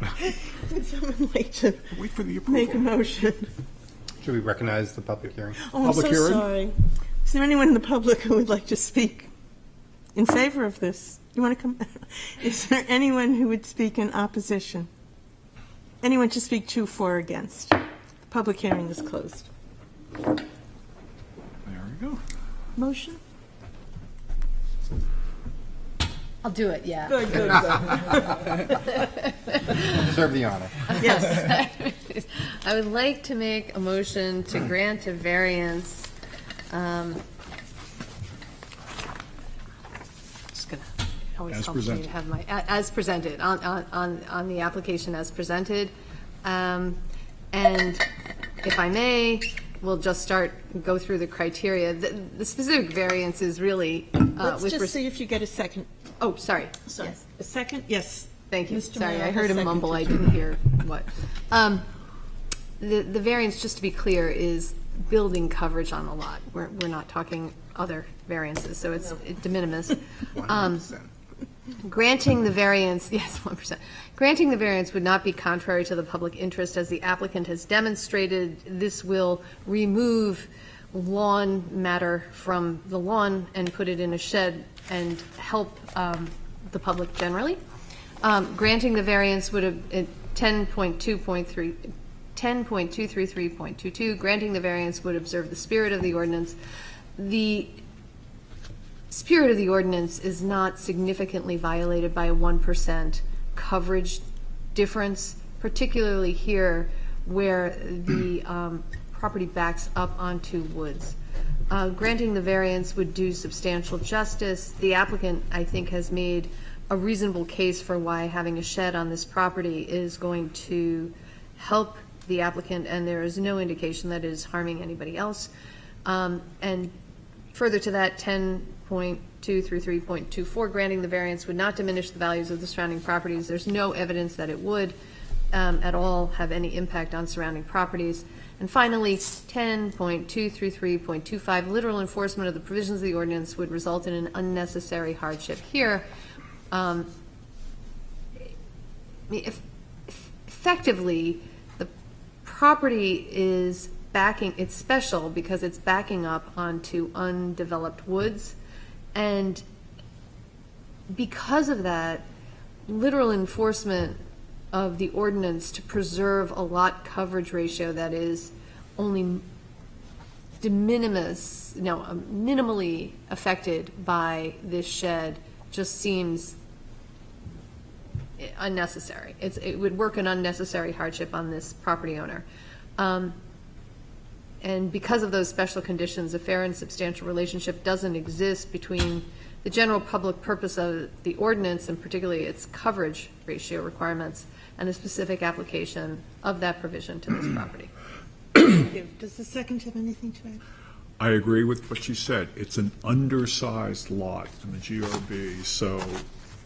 Would someone like to Wait for the make a approval. motion? Should we recognize the public hearing? Oh, I'm Public so hearing? sorry. Is there anyone in the public who would like to speak in favor of this? You want to come? Is there anyone who would speak in opposition? Anyone to speak to, for, or against? The public hearing is closed. There we go. Motion? I'll do it, yeah. Good, good, good. Deserve the honor. Yes. I would like to make a motion to grant a variance. Just gonna, always As helps me presented. to have my, as presented, on the application as presented. And if I may, we'll just go through the criteria. The specific variance is really, Let's with just see if you get a second. Oh, sorry. Sorry. Yes. A second? Yes. Thank you. Mr. Sorry, Mayor I heard has him mumble. I seconded. didn't hear what. The variance, just to be clear, is building coverage on the lot. We're not talking other variances, so it's de minimis. Granting the variance, yes, 1%. Granting the variance would not be contrary to the public interest, as the applicant has demonstrated. This will remove lawn matter from the lawn and put it in a shed and help the public generally. Granting the variance would 10.233.22, granting the variance would observe the spirit of the ordinance. The spirit of the ordinance is not significantly violated by a 1% coverage difference, particularly here where the property backs up onto woods. Granting the variance would do substantial justice. The applicant, I think, has made a reasonable case for why having a shed on this property is going to help the applicant, and there is no indication that it is harming anybody else. And further to that, 10.233.24, granting the variance would not diminish the values of the surrounding properties. There's no evidence that it would at all have any impact on surrounding properties. And finally, 10.233.25, literal enforcement of the provisions of the ordinance would result in an unnecessary hardship. Here, effectively, the property is backing, it's special because it's backing up onto undeveloped woods. And because of that, literal enforcement of the ordinance to preserve a lot coverage ratio that is only minimally affected by this shed just seems unnecessary. It would work an unnecessary hardship on this property owner. And because of those special conditions, a fair and substantial relationship doesn't exist between the general public purpose of the ordinance, and particularly its coverage ratio requirements, and the specific application of that provision to this property. Thank you. Does the second have anything to add? I agree with what you said. It's an undersized lot in the GRB, so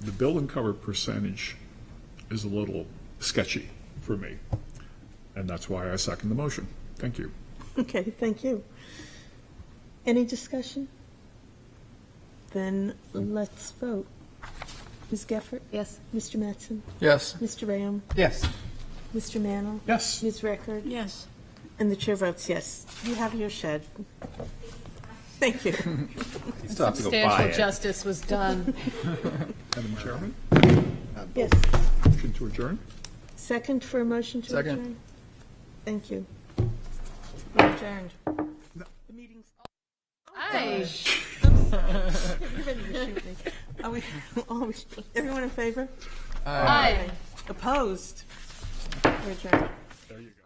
the building cover percentage is a little sketchy for me. And that's why I second the motion. Thank you. Okay, thank you. Any discussion? Then let's vote. Ms. Geffert? Yes. Mr. Mattson? Yes. Mr. Rayam? Yes. Mr. Mantle? Yes. Ms. Record? Yes. And the chair votes yes. You have your shed. Thank you. You still have to go buy Substantial it. justice was done. Madam Chairman, Yes. motion to adjourn? Second for a motion to Second. adjourn? Thank you. We're adjourned. The meeting's... Aye. You're ready to shoot me. Are we, everyone in favor? Aye. Opposed? We're adjourned. There you go.